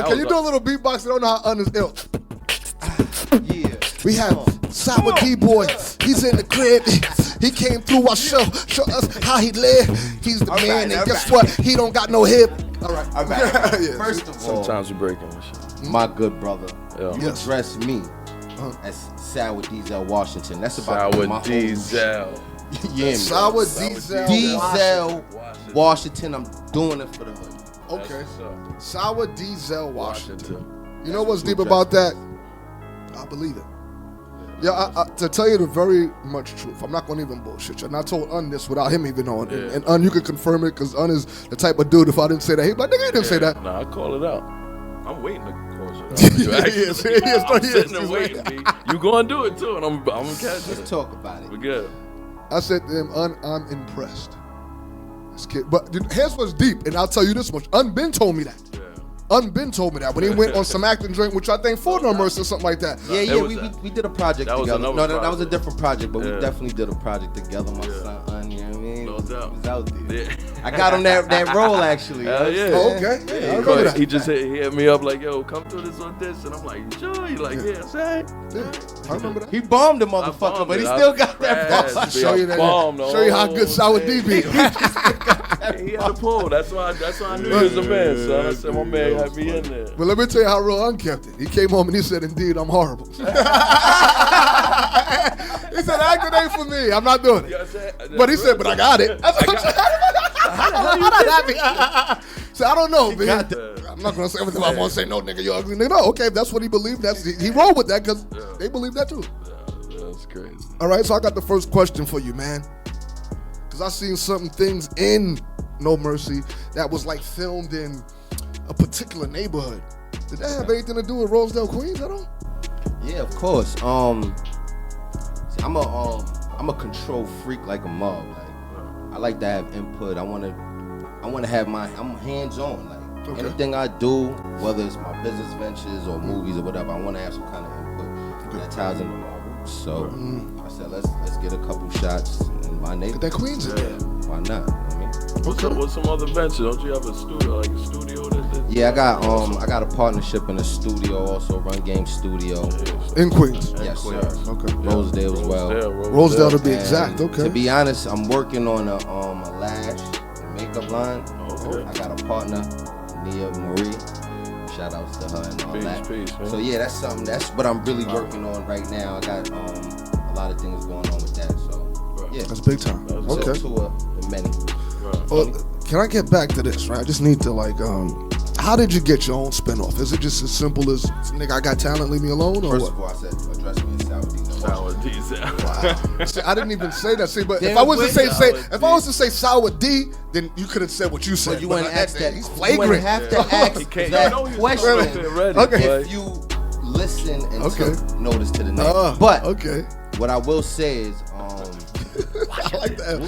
Speaker 8: Can you do a little beatbox? I don't know how un ill.
Speaker 13: Yeah.
Speaker 8: We have Sour D boy. He's in the crib. He came through our show us how he live. He's the man, and guess what? He don't got no hip. All right,
Speaker 13: I'm back.
Speaker 8: Yeah.
Speaker 13: First of all,
Speaker 10: Sometimes we're breaking this shit.
Speaker 13: my good brother, you
Speaker 8: Yes.
Speaker 13: address me as Sour Diesel Washington. That's about
Speaker 10: Sour
Speaker 13: my
Speaker 10: Diesel.
Speaker 13: Yeah, man.
Speaker 8: Sour Diesel
Speaker 13: Diesel Washington. I'm doing it for the hood.
Speaker 8: Okay.
Speaker 10: That's what's up.
Speaker 8: Sour Diesel Washington.
Speaker 10: Washington.
Speaker 8: You know what's deep about that? I believe it. Yeah, to tell you the very much truth, I'm not going to even bullshit you. And I told Un this without him even knowing.
Speaker 10: Yeah.
Speaker 8: And Un, you can confirm it because Un is the type of dude, if I didn't say that, he'd be like, nigga, you didn't say that.
Speaker 10: Nah, I call it out. I'm waiting to call it out.
Speaker 8: He is.
Speaker 10: I'm sitting there waiting. B. You going to do it too, and I'm gonna catch it.
Speaker 13: Let's talk about it.
Speaker 10: We good.
Speaker 8: I said to him, Un, I'm impressed. This kid, but here's what's deep, and I'll tell you this much. Un Ben told me that.
Speaker 10: Yeah.
Speaker 8: Un Ben told me that when he went on some acting joint, which I think for No Mercy or something like that.
Speaker 13: Yeah, we did a project
Speaker 10: that was
Speaker 13: together.
Speaker 10: another
Speaker 13: That was a
Speaker 10: project.
Speaker 13: different project, but
Speaker 10: Yeah.
Speaker 13: we definitely did a project together. My
Speaker 10: Yeah.
Speaker 13: son, Un, you know what I mean?
Speaker 10: No doubt.
Speaker 13: He was out there.
Speaker 10: Yeah.
Speaker 13: I got him that role actually.
Speaker 10: Hell yeah.
Speaker 8: Oh, okay. Yeah, I remember that.
Speaker 10: He just hit me up like, yo, come through this audition. I'm like, you sure? He like, yeah, say.
Speaker 8: Yeah, I remember that.
Speaker 13: He bombed the motherfucker, but he still got that bomb.
Speaker 8: Show you that. Show you how good Sour D be.
Speaker 10: He had a pull. That's why I knew he was a man, son. I said, my man had me in there.
Speaker 8: But let me tell you how real Un kept it. He came home and he said, indeed, I'm horrible. He said, acting ain't for me. I'm not doing it. But he said, but I got it. That's what I'm saying. So I don't know, man. I'm not going to say everything I want to say. No, nigga, you ugly nigga. No, okay, if that's what he believed. He rolled with that because they believe that too.
Speaker 10: Yeah, that's crazy.
Speaker 8: All right, so I got the first question for you, man. Because I seen certain things in No Mercy that was like filmed in a particular neighborhood. Did that have anything to do with Rosedale, Queens at all?
Speaker 13: Yeah, of course. See, I'm a control freak like a mug. Like I like to have input. I want to have I'm hands on. Like anything I do, whether it's my business ventures or movies or whatever, I want to have some kind of input that ties into my roots. So I said, let's get a couple shots in my neighborhood.
Speaker 8: Get that Queens in there.
Speaker 13: Why not? You know what I mean?
Speaker 10: What's some other venture? Don't you have a studio, that
Speaker 13: Yeah, I got a partnership in a studio, also Run Game Studio.
Speaker 8: In Queens?
Speaker 13: Yes,
Speaker 10: Queens.
Speaker 13: sir.
Speaker 8: Okay.
Speaker 13: Rosedale as well.
Speaker 8: Rosedale to be
Speaker 13: And
Speaker 8: exact, okay.
Speaker 13: To be honest, I'm working on a lash and makeup line.
Speaker 10: Okay.
Speaker 13: I got a partner, Nia Marie. Shout outs to her and all that.
Speaker 10: Peace, man.
Speaker 13: So yeah, that's what I'm really working on right now. I got a lot of things going on with that. So yeah,
Speaker 8: That's big time. Okay.
Speaker 13: Tour and many.
Speaker 8: Well, can I get back to this, right? I just need to how did you get your own spinoff? Is it just as simple as, nigga, I got talent, leave me alone, or
Speaker 13: First
Speaker 8: what?
Speaker 13: of all, I said address me as Sour Diesel.
Speaker 10: Sour Diesel.
Speaker 8: Wow. See, I didn't even say that. See, but
Speaker 13: Damn,
Speaker 8: if I was to
Speaker 13: wait,
Speaker 8: say Sour D, then you could have said what you said.
Speaker 13: But you
Speaker 8: But
Speaker 13: wouldn't ask that.
Speaker 8: He's
Speaker 13: You
Speaker 8: flagrant.
Speaker 13: wouldn't have to ask that question
Speaker 8: Okay.
Speaker 13: if you listen and
Speaker 8: Okay.
Speaker 13: took notice to the name. But
Speaker 8: okay.
Speaker 13: what I will say is,
Speaker 8: I like that.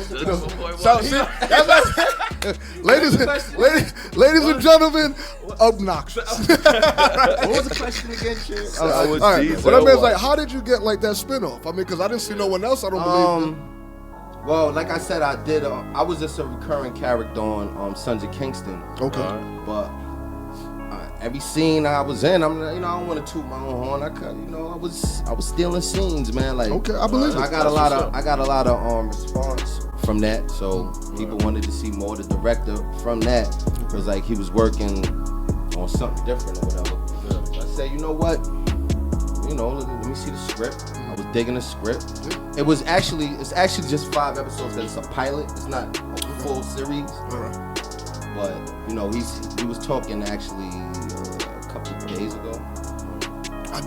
Speaker 8: Ladies and gentlemen, obnoxious.
Speaker 13: what was the question again, Chip?
Speaker 8: All right. But that man's like, how did you get like that spinoff? I mean, because I didn't see no one else. I don't believe.
Speaker 13: Well, like I said, I did. I was just a recurring character on Sons of Kingston.
Speaker 8: Okay.
Speaker 13: But every scene I was in, I don't want to toot my own horn. I was stealing scenes, man. Like,
Speaker 8: okay, I believe it.
Speaker 13: I got a lot of response from that. So people wanted to see more. The director from that was like he was working on something different or whatever. So I said, you know what? Let me see the script. I was digging the script. It's actually just 5 episodes. Cause it's a pilot. It's not a full series. But he was talking actually a couple of days ago.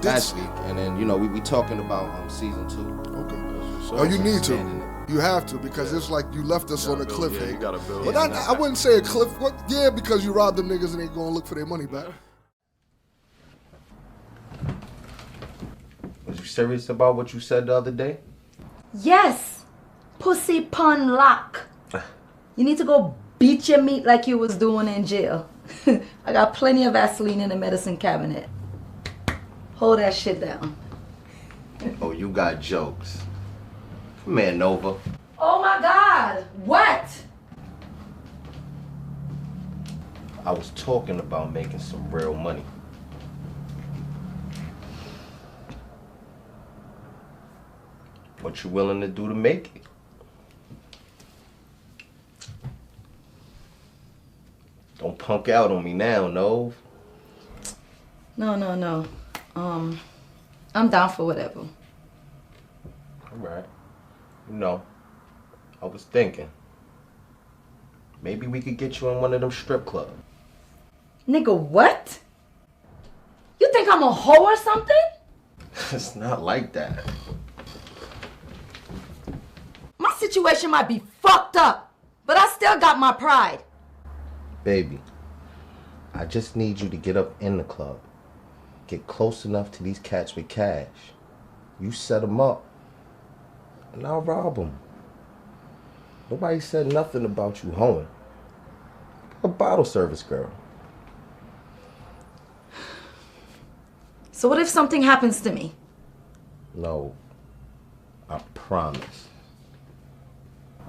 Speaker 13: Last week, and then we talking about season 2.
Speaker 8: Okay. Oh, you need to. You have to, because it's like you left us on a cliffhanger.
Speaker 10: Yeah, you gotta build.
Speaker 8: But I wouldn't say a cliff. Yeah, because you robbed them niggas and they gonna look for their money back.
Speaker 13: Was you serious about what you said the other day?
Speaker 12: Yes. Pussy pun lock. You need to go beat your meat like you was doing in jail. I got plenty of Vaseline in the medicine cabinet. Hold that shit down.
Speaker 13: Oh, you got jokes. Come here, Nova.
Speaker 12: Oh my God. What?
Speaker 13: I was talking about making some real money. What you willing to do to make it? Don't punk out on me now, Nove.
Speaker 12: No. I'm down for whatever.
Speaker 13: Alright. I was thinking. Maybe we could get you in one of them strip clubs.
Speaker 12: Nigga, what? You think I'm a hoe or something?
Speaker 13: It's not like that.
Speaker 12: My situation might be fucked up, but I still got my pride.
Speaker 13: Baby, I just need you to get up in the club. Get close enough to these cats with cash. You set them up, and I'll rob them. Nobody said nothing about you hoeing. A bottle service girl.
Speaker 12: So what if something happens to me?
Speaker 13: No, I promise.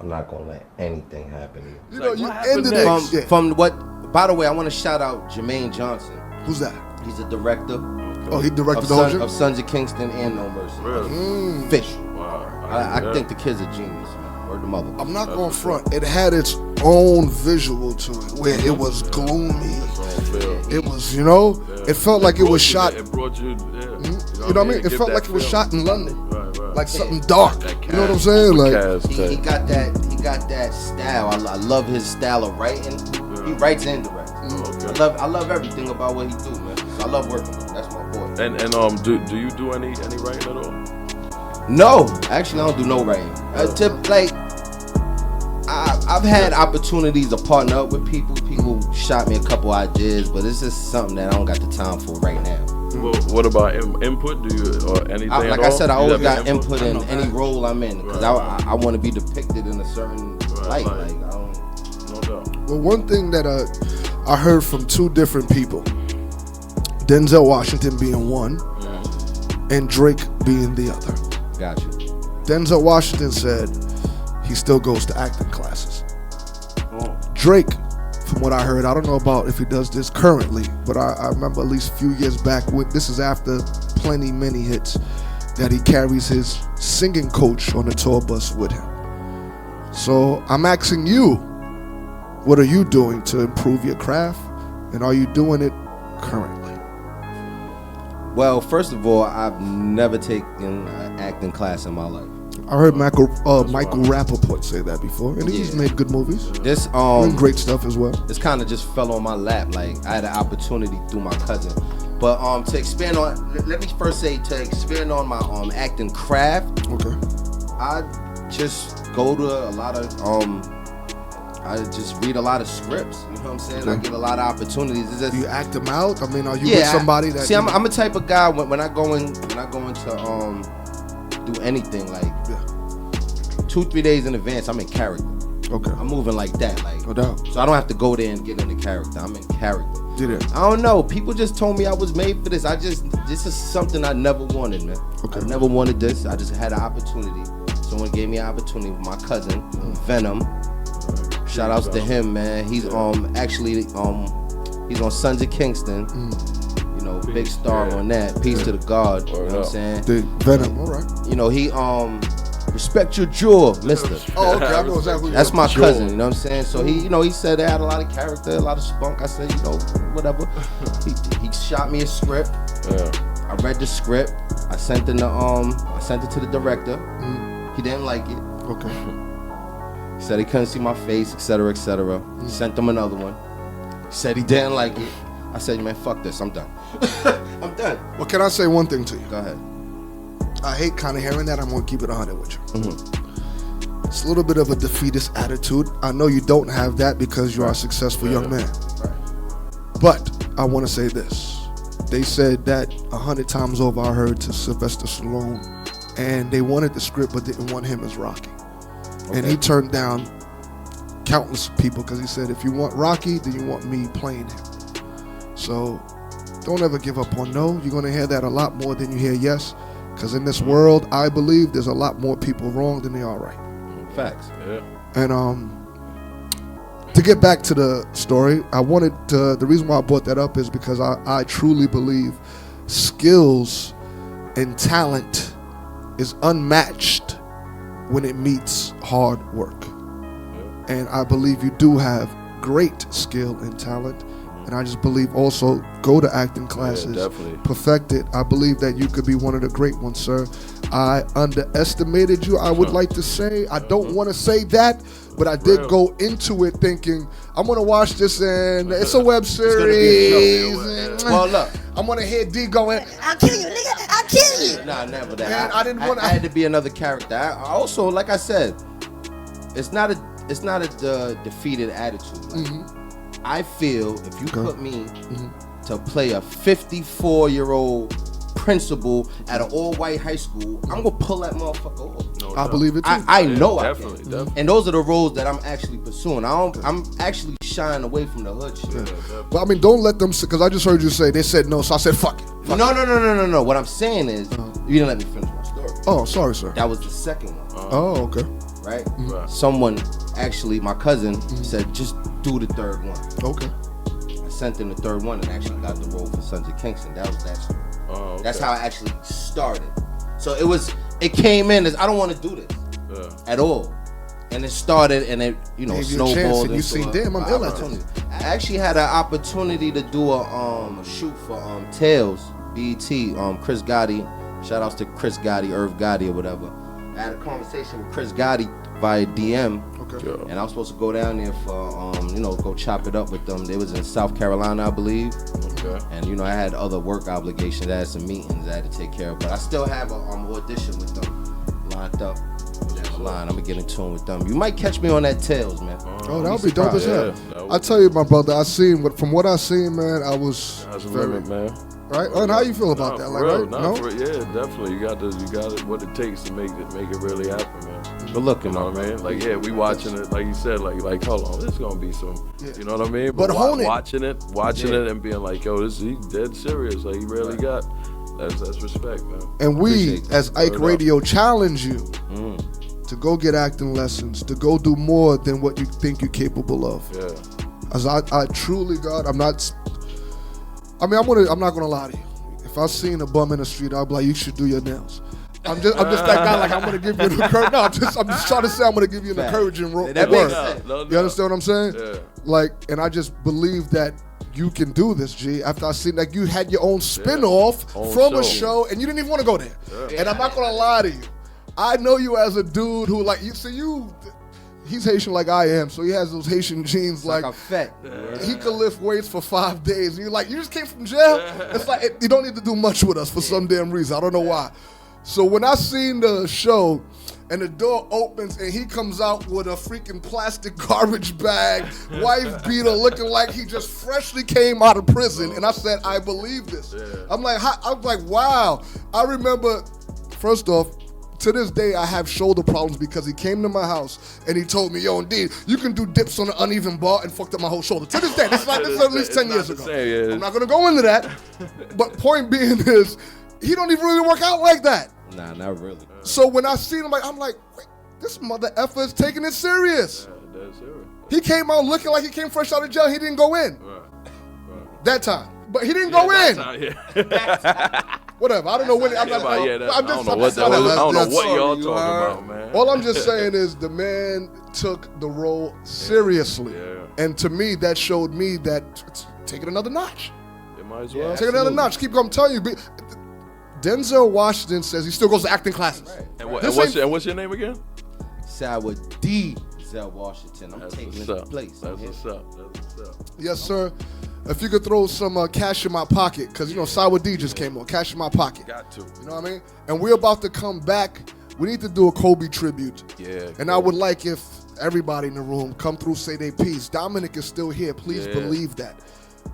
Speaker 13: I'm not gonna let anything happen to you.
Speaker 8: You know, you ended it.
Speaker 13: From what? By the way, I want to shout out Jermaine Johnson.
Speaker 8: Who's that?
Speaker 13: He's a director.
Speaker 8: Oh, he directed the whole shit?
Speaker 13: Of Sons of Kingston and No Mercy.
Speaker 8: Really?
Speaker 13: Fish.
Speaker 3: Wow.
Speaker 13: I think the kid's a genius, man. Or the mother.
Speaker 8: I'm not going front. It had its own visual to it, where it was gloomy. It was, you know, it felt like it was shot.
Speaker 3: It brought you,
Speaker 8: You know what I mean? It felt like it was shot in London.
Speaker 3: Right.
Speaker 8: Like something dark. You know what I'm saying? Like
Speaker 13: he got that style. I love his style of writing. He writes and directs. I love everything about what he do, man. So I love working with him. That's my boy.
Speaker 3: And do you do any writing at all?
Speaker 13: No, actually I don't do no writing. I've had opportunities to partner up with people. People shot me a couple ideas, but it's just something that I don't got the time for right now.
Speaker 3: Well, what about input? Do you or anything?
Speaker 13: Like I said, I always got input in any role I'm in because I want to be depicted in a certain light. Like I don't.
Speaker 3: No doubt.
Speaker 8: Well, one thing that I heard from two different people, Denzel Washington being one, and Drake being the other.
Speaker 13: Gotcha.
Speaker 8: Denzel Washington said he still goes to acting classes. Drake, from what I heard, I don't know about if he does this currently, but I remember at least a few years back, this is after many hits, that he carries his singing coach on the tour bus with him. So I'm asking you, what are you doing to improve your craft, and are you doing it currently?
Speaker 13: Well, first of all, I've never taken an acting class in my life.
Speaker 8: I heard Michael Rappaport say that before, and he's made good movies.
Speaker 13: This
Speaker 8: doing great stuff as well.
Speaker 13: This kind of just fell on my lap. Like I had an opportunity through my cousin. But to expand on, let me first say to expand on my acting craft.
Speaker 8: Okay.
Speaker 13: I just go to a lot of I just read a lot of scripts. You know what I'm saying?
Speaker 8: Okay.
Speaker 13: I get a lot of opportunities. It's just,
Speaker 8: Do you act them out? I mean, are you with somebody that?
Speaker 13: See, I'm a type of guy when I go into do anything like 2-3 days in advance, I'm in character.
Speaker 8: Okay.
Speaker 13: I'm moving like that, like.
Speaker 8: No doubt.
Speaker 13: So I don't have to go there and get into character. I'm in character.
Speaker 8: Did it?
Speaker 13: I don't know. People just told me I was made for this. This is something I never wanted, man.
Speaker 8: Okay.
Speaker 13: I never wanted this. I just had an opportunity. Someone gave me an opportunity with my cousin, Venom. Shout outs to him, man. He's actually he's on Sons of Kingston. You know, big star on that. Peace to the God. You know what I'm saying?
Speaker 8: The Venom, all right.
Speaker 13: You know, he respect your jaw, mister.
Speaker 8: Oh, okay, I know exactly.
Speaker 13: That's my cousin, you know what I'm saying? So he said I had a lot of character, a lot of spunk. I said, whatever. He shot me a script. Yeah. I read the script. I sent it to the director. He didn't like it.
Speaker 8: Okay.
Speaker 13: He said he couldn't see my face, etc., etc. Sent him another one. He said he didn't like it. I said, man, fuck this. I'm done. I'm done.
Speaker 8: Well, can I say one thing to you?
Speaker 13: Go ahead.
Speaker 8: I hate kind of hearing that. I'm going to keep it 100 with you. It's a little bit of a defeatist attitude. I know you don't have that because you are a successful young man.
Speaker 13: Right.
Speaker 8: But I want to say this. They said that 100 times over I heard to Sylvester Stallone, and they wanted the script but didn't want him as Rocky. Okay. And he turned down countless people because he said, if you want Rocky, then you want me playing him. So don't ever give up on no. You're going to hear that a lot more than you hear yes. Because in this world, I believe there's a lot more people wrong than they are right.
Speaker 13: Facts.
Speaker 3: Yeah.
Speaker 8: And to get back to the story, I wanted to, the reason why I brought that up is because I truly believe skills and talent is unmatched when it meets hard work. Yeah. And I believe you do have great skill and talent. And I just believe also go to acting classes, perfect it. I believe that you could be one of the great ones, sir. I underestimated you, I would like to say. I don't want to say that but I did go into it thinking I'm gonna watch this and it's a web series.
Speaker 13: Well, look,
Speaker 8: I'm gonna hear D going, "I'll kill you, nigga! I'll kill you!"
Speaker 13: Nah, never that.
Speaker 8: And I didn't want.
Speaker 13: I had to be another character. I also, like I said, it's not a defeated attitude. Like, I feel if you put me to play a 54-year-old principal at an all-white high school, I'm gonna pull that motherfucker off.
Speaker 8: No, I believe it too.
Speaker 13: I know
Speaker 10: definitely,
Speaker 13: I can.
Speaker 10: definitely.
Speaker 13: And those are the roles that I'm actually pursuing. I'm actually shying away from the hood shit.
Speaker 8: But I mean, don't let them, because I just heard you say they said no, so I said fuck it.
Speaker 13: No. What I'm saying is, you didn't let me finish my story.
Speaker 8: Oh, sorry, sir.
Speaker 13: That was the second one.
Speaker 8: Oh, okay.
Speaker 13: Right? Someone, actually, my cousin, said just do the third one.
Speaker 8: Okay.
Speaker 13: I sent him the third one and actually got the role for Sons of Kingston. That was that story.
Speaker 10: Oh, okay.
Speaker 13: That's how I actually started. So it came in as I don't want to do this at all. And it started and it, snowballed.
Speaker 8: And you see, damn, I'm ill at
Speaker 13: you. I actually had an opportunity to do a shoot for Tales, BET, Chris Gotti. Shout outs to Chris Gotti, Irv Gotti or whatever. I had a conversation with Chris Gotti via DM. Okay. And I was supposed to go down there for, go chop it up with them. They was in South Carolina, I believe. Okay. And, I had other work obligations. I had some meetings I had to take care of. But I still have an audition with them lined up. I'm gonna get in tune with them. You might catch me on that Tails, man.
Speaker 8: Oh, that would be dope as hell. I tell you, my brother, from what I seen, man, I was
Speaker 10: That's
Speaker 8: very,
Speaker 10: man.
Speaker 8: Right? And how you feel about that? Like,
Speaker 10: real,
Speaker 8: right? No?
Speaker 10: Yeah, definitely. You got what it takes to make it really happen, man.
Speaker 13: But look,
Speaker 10: you know what I mean? Like, yeah, we watching it, like you said, like hold on, this gonna be some, you know what I mean?
Speaker 8: But
Speaker 10: watching it and being like, yo, he's dead serious. Like, he really got, that's respect, man.
Speaker 8: And we, as Ike Radio, challenge you to go get acting lessons, to go do more than what you think you're capable of.
Speaker 10: Yeah.
Speaker 8: As I truly, God, I'm not gonna lie to you. If I seen a bum in the street, I'll be like, you should do your nails. I'm just that guy. Like, I'm gonna give you an encouragement. No, I'm just trying to say I'm gonna give you an encouraging word.
Speaker 13: That makes sense.
Speaker 8: You understand what I'm saying?
Speaker 10: Yeah.
Speaker 8: Like, and I just believe that you can do this, G. After I seen like you had your own spin-off from a show, and you didn't even want to go there. Yeah. And I'm not gonna lie to you. I know you as a dude who he's Haitian like I am, so he has those Haitian genes. Like
Speaker 13: I'm fat.
Speaker 8: He could lift weights for 5 days. And you just came from jail. It's like you don't need to do much with us for some damn reason. I don't know why. So when I seen the show and the door opens and he comes out with a freaking plastic garbage bag, wife beater, looking like he just freshly came out of prison, and I said, I believe this. I'm like, wow. I remember, first off, to this day, I have shoulder problems because he came to my house and he told me, yo, indeed, you can do dips on an uneven bar, and fucked up my whole shoulder. To this day, this is at least 10 years ago. I'm not going to go into that. But point being is, he don't even really work out like that.
Speaker 13: Nah, not really.
Speaker 8: So when I seen him, I'm like, wait, this mother effer is taking it serious.
Speaker 10: Yeah, that's serious.
Speaker 8: He came out looking like he came fresh out of jail. He didn't go in. Right. That time. But he didn't go in. Whatever. I don't know when. I don't know what
Speaker 10: y'all talking about, man.
Speaker 8: All I'm just saying is the man took the role seriously. Yeah. And to me, that showed me that take it another notch.
Speaker 10: It might as well.
Speaker 8: Take it another notch. Keep going. I'm telling you. Denzel Washington says he still goes to acting classes. Right.
Speaker 10: And what's your name again?
Speaker 13: Sour D. Zell Washington. I'm taking his place.
Speaker 10: That's what's up.
Speaker 8: Yes, sir. If you could throw some cash in my pocket, because, Sour D just came on. Cash in my pocket.
Speaker 10: Got to.
Speaker 8: You know what I mean? And we're about to come back. We need to do a Kobe tribute.
Speaker 10: Yeah.
Speaker 8: And I would like if everybody in the room come through, say their piece. Dominic is still here. Please believe that.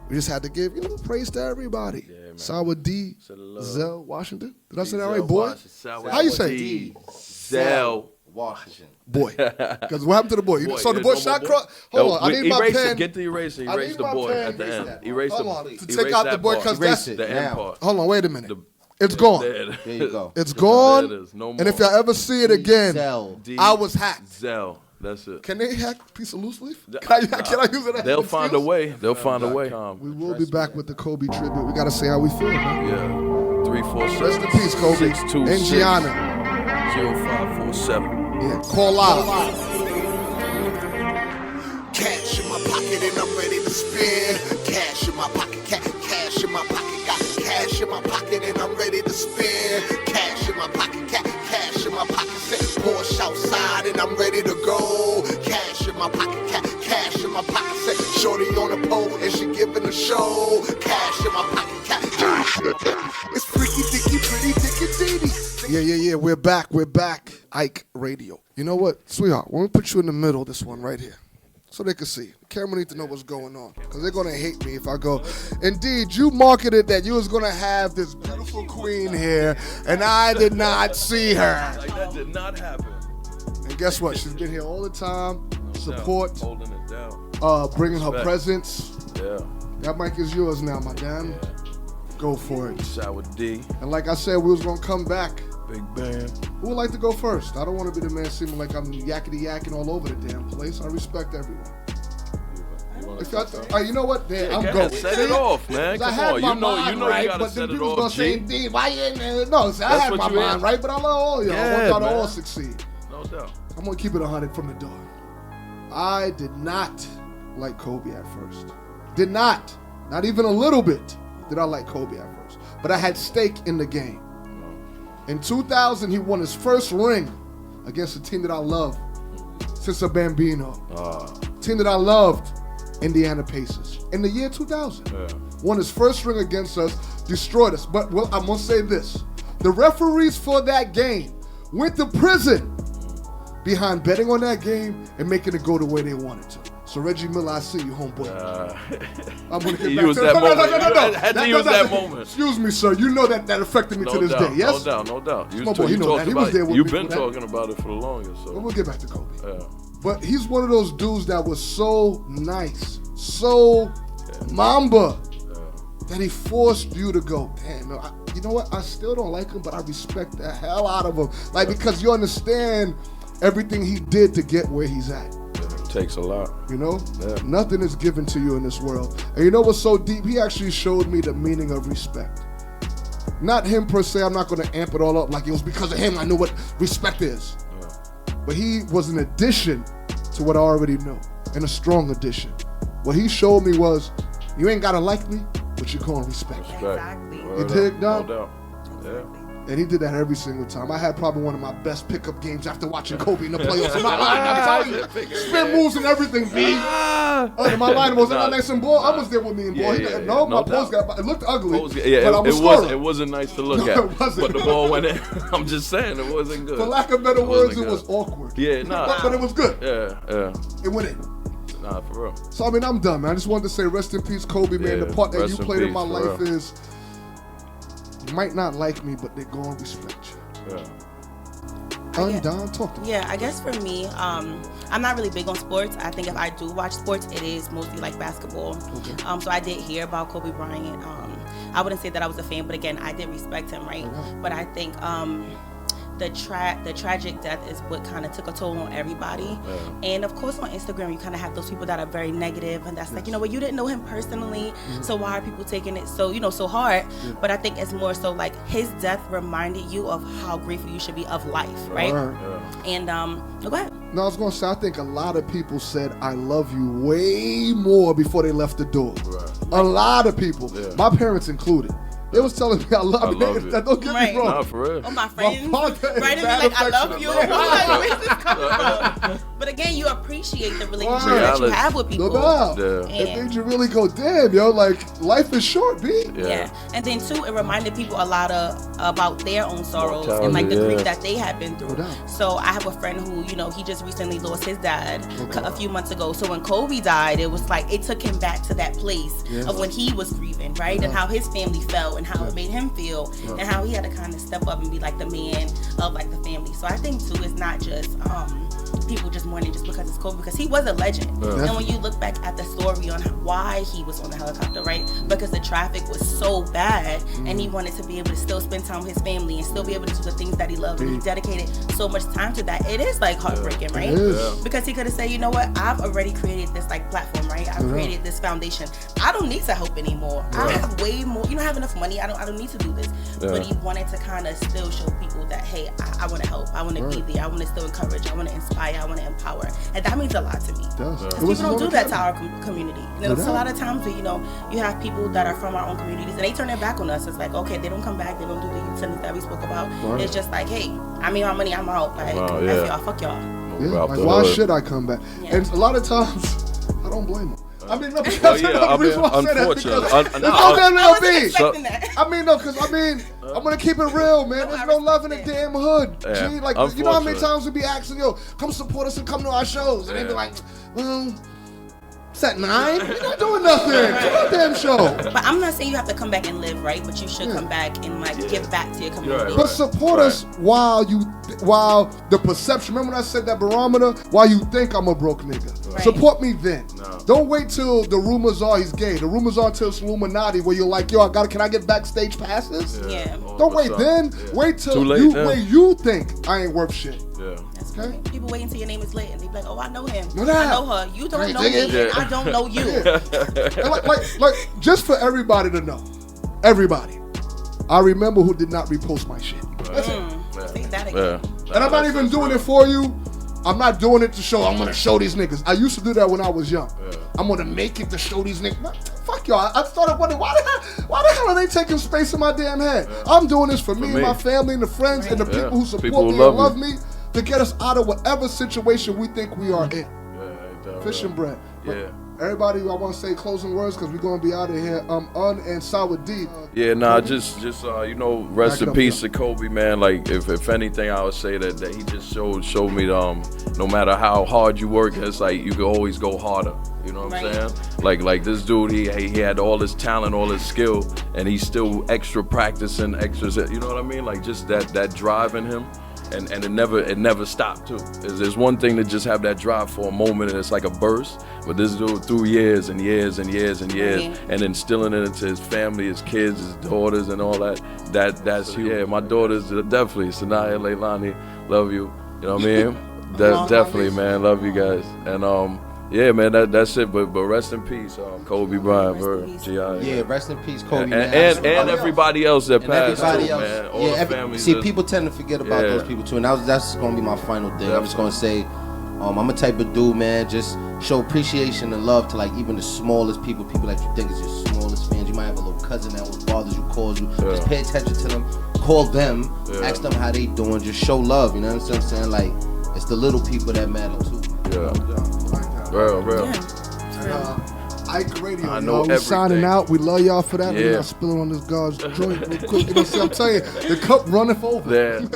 Speaker 8: We just had to give, praise to everybody. Yeah, man. Sour D. Zell Washington. Did I say that right, boy? How you say?
Speaker 10: D. Zell
Speaker 13: Washington.
Speaker 8: Boy. Because what happened to the boy? So the boy shot cross. Hold on. I need my pen.
Speaker 10: Get the eraser. Erase the boy at the end. Erase the
Speaker 8: boy. To take out the boy because that's
Speaker 10: the end part.
Speaker 8: Hold on. Wait a minute. It's gone.
Speaker 13: There you go.
Speaker 8: It's gone.
Speaker 10: There it is. No more.
Speaker 8: And if y'all ever see it again, I was hacked.
Speaker 10: Zell. That's it.
Speaker 8: Can they hack a piece of loose leaf? Can I use it?
Speaker 10: They'll find a way. They'll find a way.
Speaker 8: We will be back with the Kobe tribute. We got to say how we feel, man.
Speaker 10: Yeah. 347.
Speaker 8: Rest in peace, Kobe.
Speaker 10: 626
Speaker 8: and Gianna.
Speaker 10: 0547.
Speaker 8: Yeah. Call out.
Speaker 2: Cash in my pocket and I'm ready to spend. Cash in my pocket, cash in my pocket. Got cash in my pocket and I'm ready to spend. Cash in my pocket, cash in my pocket. Set Porsche outside and I'm ready to go. Cash
Speaker 6: my pocket, cash in my pocket. Say, shorty on the pole and she giving a show. Cash in my pocket, cash. It's freaky, dicky, pretty, dicky, ditty.
Speaker 8: Yeah. We're back. Ike Radio. You know what, sweetheart? When we put you in the middle, this one right here, so they can see. The camera need to know what's going on, because they're gonna hate me if I go. Indeed, you marketed that you was gonna have this beautiful queen here, and I did not see her.
Speaker 10: Like that did not happen.
Speaker 8: And guess what? She's been here all the time, support,
Speaker 10: holding it down,
Speaker 8: bringing her presents.
Speaker 10: Yeah.
Speaker 8: That mic is yours now, madame. Go for it.
Speaker 10: Shower D.
Speaker 8: And like I said, we was gonna come back.
Speaker 10: Big Bang.
Speaker 8: Who would like to go first? I don't want to be the man seeming like I'm yakety-yakking all over the damn place. I respect everyone. You know what? Damn, I'm going.
Speaker 10: Set it off, man. Come on. You know
Speaker 8: right,
Speaker 10: you gotta
Speaker 8: but
Speaker 10: set
Speaker 8: then
Speaker 10: it
Speaker 8: people's
Speaker 10: off,
Speaker 8: gonna say,
Speaker 10: G.
Speaker 8: indeed, why you ain't there? No, see, I had my mind right, but I love all y'all. I want y'all to all succeed.
Speaker 10: No doubt.
Speaker 8: I'm gonna keep it 100 from the door. I did not like Kobe at first. Did not. Not even a little bit did I like Kobe at first. But I had stake in the game. In 2000, he won his first ring against a team that I love since a Bambino. Team that I loved, Indiana Pacers. In the year 2000. Won his first ring against us, destroyed us. But I'm going to say this. The referees for that game went to prison behind betting on that game and making it go the way they wanted to. So Reggie Miller, I see you, homeboy. I'm gonna get back to
Speaker 10: that moment.
Speaker 8: No.
Speaker 10: Had to use that moment.
Speaker 8: Excuse me, sir. You know that affected me to this day. Yes.
Speaker 10: No doubt.
Speaker 8: My boy, you know that. He was there with me.
Speaker 10: You've been talking about it for the longest. So.
Speaker 8: But we'll get back to Kobe.
Speaker 10: Yeah.
Speaker 8: But he's one of those dudes that was so nice, so Mamba, that he forced you to go, damn, you know what? I still don't like him, but I respect the hell out of him. Like, because you understand everything he did to get where he's at.
Speaker 10: It takes a lot.
Speaker 8: You know? Yeah. Nothing is given to you in this world. And you know what's so deep? He actually showed me the meaning of respect. Not him per se. I'm not going to amp it all up like it was because of him I knew what respect is. But he was an addition to what I already knew, and a strong addition. What he showed me was, you ain't got to like me, but you're going to respect me.
Speaker 9: Exactly.
Speaker 8: You dig, dog?
Speaker 10: No doubt. Yeah.
Speaker 8: And he did that every single time. I had probably one of my best pickup games after watching Kobe in the playoffs. In my line, I'm telling you, spin moves and everything, B. My line wasn't that nice and ball. I was there with me and ball. No, my post got. It looked ugly. But I was
Speaker 10: it wasn't nice to look at.
Speaker 8: It wasn't.
Speaker 10: But the ball went in. I'm just saying, it wasn't good.
Speaker 8: For lack of better words, it was awkward.
Speaker 10: Yeah, nah.
Speaker 8: But it was good.
Speaker 10: Yeah.
Speaker 8: It went in.
Speaker 10: Nah, for real.
Speaker 8: So I mean, I'm done, man. I just wanted to say rest in peace, Kobe, man. The part that you played in my life is, you might not like me, but they're gonna respect you.
Speaker 10: Yeah.
Speaker 8: Undone, talk to me.
Speaker 9: Yeah, I guess for me, I'm not really big on sports. I think if I do watch sports, it is mostly like basketball. Okay. So I did hear about Kobe Bryant. I wouldn't say that I was a fan, but again, I did respect him, right? Okay. But I think the tragic death is what kind of took a toll on everybody. Yeah. And of course on Instagram you kind of have those people that are very negative, and that's like, you know what, you didn't know him personally, so why are people taking it so, so hard? Yeah. But I think it's more so like his death reminded you of how grateful you should be of life, right? Yeah. And go ahead.
Speaker 8: No, I was gonna say, I think a lot of people said I love you way more before they left the door. Right. A lot of people, my parents incled. They was telling me I love you. Don't get me wrong.
Speaker 10: Nah, for real.
Speaker 9: Oh, my friends writing me like, I love you. Where's this coming from? But again, you appreciate the relationship that you have with people.
Speaker 8: No doubt. It made you really go, damn, yo, like, life is short, B.
Speaker 9: Yeah. And then, too, it reminded people a lot about their own sorrows and, like, the grief that they had been through. So I have a friend who, he just recently lost his dad a few months ago. So when Kobe died, it was like, it took him back to that place of when he was grieving, right? And how his family felt and how it made him feel and how he had to kind of step up and be like the man of like the family. So I think too, it's not just people just mourning just because it's Kobe, because he was a legend. And when you look back at the story on why he was on the helicopter, right? Because the traffic was so bad and he wanted to be able to still spend time with his family and still be able to do the things that he loved. And he dedicated so much time to that. It is like heartbreaking, right? Because he could have said, you know what, I've already created this like platform, right? I've created this foundation. I don't need to help anymore. I have way more, I have enough money. I don't need to do this. But he wanted to kind of still show people that, hey, I want to help. I want to be there. I want to still encourage. I want to inspire. I want to empower. And that means a lot to me. People don't do that to our community. There's a lot of times where, you have people that are from our own communities and they turn their back on us. It's like, okay, they don't come back. They don't do the utilities that we spoke about. It's just like, hey, I made my money. I'm out. Like, F y'all. Fuck y'all.
Speaker 8: Yeah,
Speaker 10: out
Speaker 8: like
Speaker 10: the
Speaker 8: why
Speaker 10: hood.
Speaker 8: should I come back? And a lot of times, I don't blame them. I mean, no, because
Speaker 10: Well, yeah,
Speaker 8: the
Speaker 10: I mean,
Speaker 8: reason why I say that
Speaker 10: unfortunately.
Speaker 8: because
Speaker 10: No,
Speaker 8: there's no damn
Speaker 9: I wasn't
Speaker 8: MLB.
Speaker 9: expecting that.
Speaker 8: I mean, no, because I'm gonna keep it real, man. There's no love in the damn hood.
Speaker 10: Yeah,
Speaker 8: Gee, like, you know how many
Speaker 10: unfortunately.
Speaker 8: times we be asking, yo, come support us and come to our shows, and they be like, well, it's at 9. You're not doing nothing. Come on, damn show.
Speaker 9: But I'm not saying you have to come back and live, right? But you should come back and like give back to your community.
Speaker 8: But support us while the perception. Remember when I said that barometer? While you think I'm a broke nigga.
Speaker 9: Right.
Speaker 8: Support me then. Don't wait till the rumors are he's gay. The rumors are till it's Illuminati where you're like, yo, can I get backstage passes?
Speaker 9: Yeah.
Speaker 8: Don't wait then. Wait till where you think I ain't worth shit.
Speaker 10: Yeah.
Speaker 9: That's okay. People wait until your name is lit and they be like, oh, I know him.
Speaker 8: No, nah.
Speaker 9: I know her. You don't
Speaker 8: Right,
Speaker 9: know me.
Speaker 8: dig it?
Speaker 9: And I don't know you.
Speaker 8: And like, just for everybody to know, everybody, I remember who did not repost my shit. That's it.
Speaker 9: Say that again.
Speaker 8: And I'm not even doing it for you. I'm not doing it to show. I'm gonna show these niggas. I used to do that when I was young. I'm gonna make it to show these niggas. Man, fuck y'all. I started wondering why the hell are they taking space in my damn head? I'm doing this for me and my family and the friends and the people who support me and love me to get us out of whatever situation we think we are in. Fish and bread.
Speaker 3: Yeah.
Speaker 8: Everybody, I want to say closing words because we're going to be out of here. Un and Sour D.
Speaker 3: Yeah, nah, just you know, rest in peace to Kobe, man. Like, if anything, I would say that he just showed me no matter how hard you work, it's like you can always go harder. You know what I'm saying? Like this dude, he had all his talent, all his skill, and he's still extra practicing, extras. You know what I mean? Like just that drive in him. And it never stopped too. There's one thing to just have that drive for a moment and it's like a burst, but this dude through years and years and years and years and instilling it into his family, his kids, his daughters and all that's huge. Yeah, my daughters definitely, Sanaya, Leilani, love you. You know what I mean? Definitely, man, love you guys. And yeah, man, that's it. But rest in peace, Kobe Bryant, G.I.
Speaker 13: Yeah, rest in peace, Kobe.
Speaker 3: And everybody else that passed, man. All the families.
Speaker 13: See, people tend to forget about those people too, and that's gonna be my final thing. I'm just gonna say, I'm a type of dude, man. Just show appreciation and love to like even the smallest people that you think is your smallest fans. You might have a little cousin that was bothers you, calls you. Just pay attention to them, call them, ask them how they doing. Just show love. You know what I'm saying? Like it's the little people that matter too.
Speaker 3: Real.
Speaker 8: Ike Radio,
Speaker 3: I know
Speaker 8: we signing out. We love y'all for that.
Speaker 3: Yeah.
Speaker 8: We're not spilling on this guy's joint real quick. You know what I'm telling you, the cup runneth over.
Speaker 3: Yeah.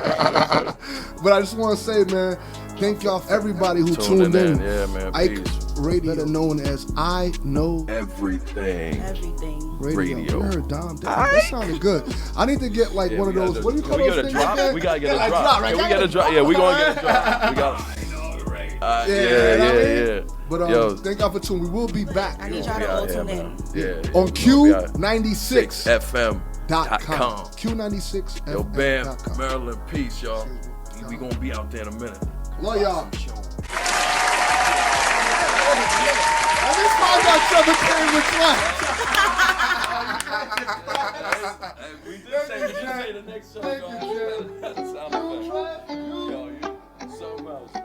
Speaker 8: But I just want to say, man, thank y'all for everybody who tuned in.
Speaker 3: Yeah, man.
Speaker 8: Ike
Speaker 3: Peace.
Speaker 8: Radio, better known as I Know
Speaker 3: Everything.
Speaker 8: Radio. You heard Dom. That sounded good. I need to get like one of those. What do you call those things?
Speaker 3: We gotta get a
Speaker 8: like
Speaker 3: drop.
Speaker 8: right?
Speaker 3: Can we get a drop? Yeah, we gonna get a drop. We got. Yeah.
Speaker 8: But thank y'all for tuning. We will be back.
Speaker 9: I need y'all to all tune in.
Speaker 3: Yeah.
Speaker 8: On Q96
Speaker 3: FM.com.
Speaker 8: Q96
Speaker 3: Yo, Bam, Maryland, peace, y'all. We gonna be out there in a minute.
Speaker 8: Love y'all. At least I got Trevor Kane with class.
Speaker 3: We did say the next show.
Speaker 8: Thank you, Jim.
Speaker 3: Something else, man.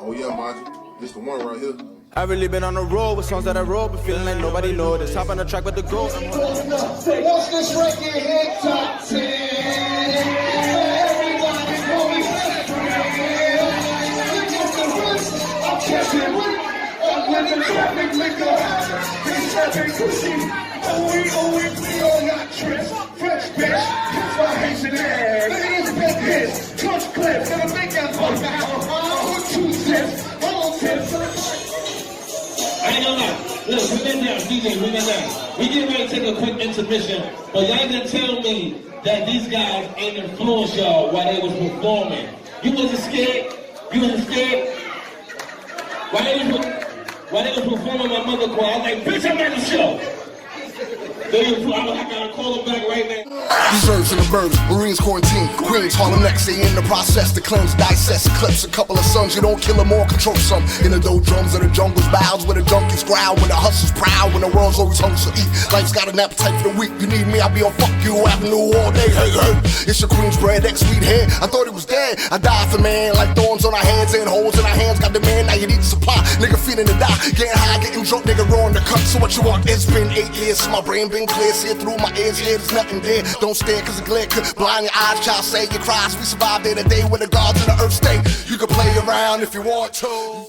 Speaker 1: Oh yeah, Maji. This the one right here.
Speaker 14: I really been on the road with songs that I wrote, but feeling like nobody know this. Hop on the track with the goal.
Speaker 2: Once this record hit top 10, everybody call me I'm catching when the traffic liquor, this traffic pushing. We all got trips, fresh bitch, kiss my Haitian ass. Ladies, big hits, clutch clips, and a big ass bump out. 2 tips, all tips.
Speaker 15: I ain't gonna lie. Look, bring that down, DJ, bring that down. We get ready to take a quick intermission, but y'all didn't tell me that these guys ain't influenced y'all while they was performing. You wasn't scared? You wasn't scared? While they was performing my mother call, I was like, bitch, I'm at the show. I gotta call him back right now.
Speaker 8: Reserves in the birds, Marines quarantine, Queens, Harlem next. They in the process to cleanse, dissect, eclipse a couple of sons. You don't kill them or control some. In the doldrums of the jungle's bows, where the junkies growl, when the hustle's proud, when the world's always hungry to eat. Life's got an appetite for the weak. You need me, I'll be on Fuck You Avenue all day. Hey, it's your Queensbread, ex-sweet head. I thought he was dead. I died for man, like thorns on our hands and holes in our hands. Got the man, now you need to supply. nigga feeling to die. Getting high, getting drunk, nigga raw in the cup. So what you want? It's been 8 years, so my brain been clear. See it through my ears, yeah, there's nothing there. Don't stare, cause the glare could blind your eyes. Child say your cries. We survived day to day with the gods and the earth state. You can play around if you want to.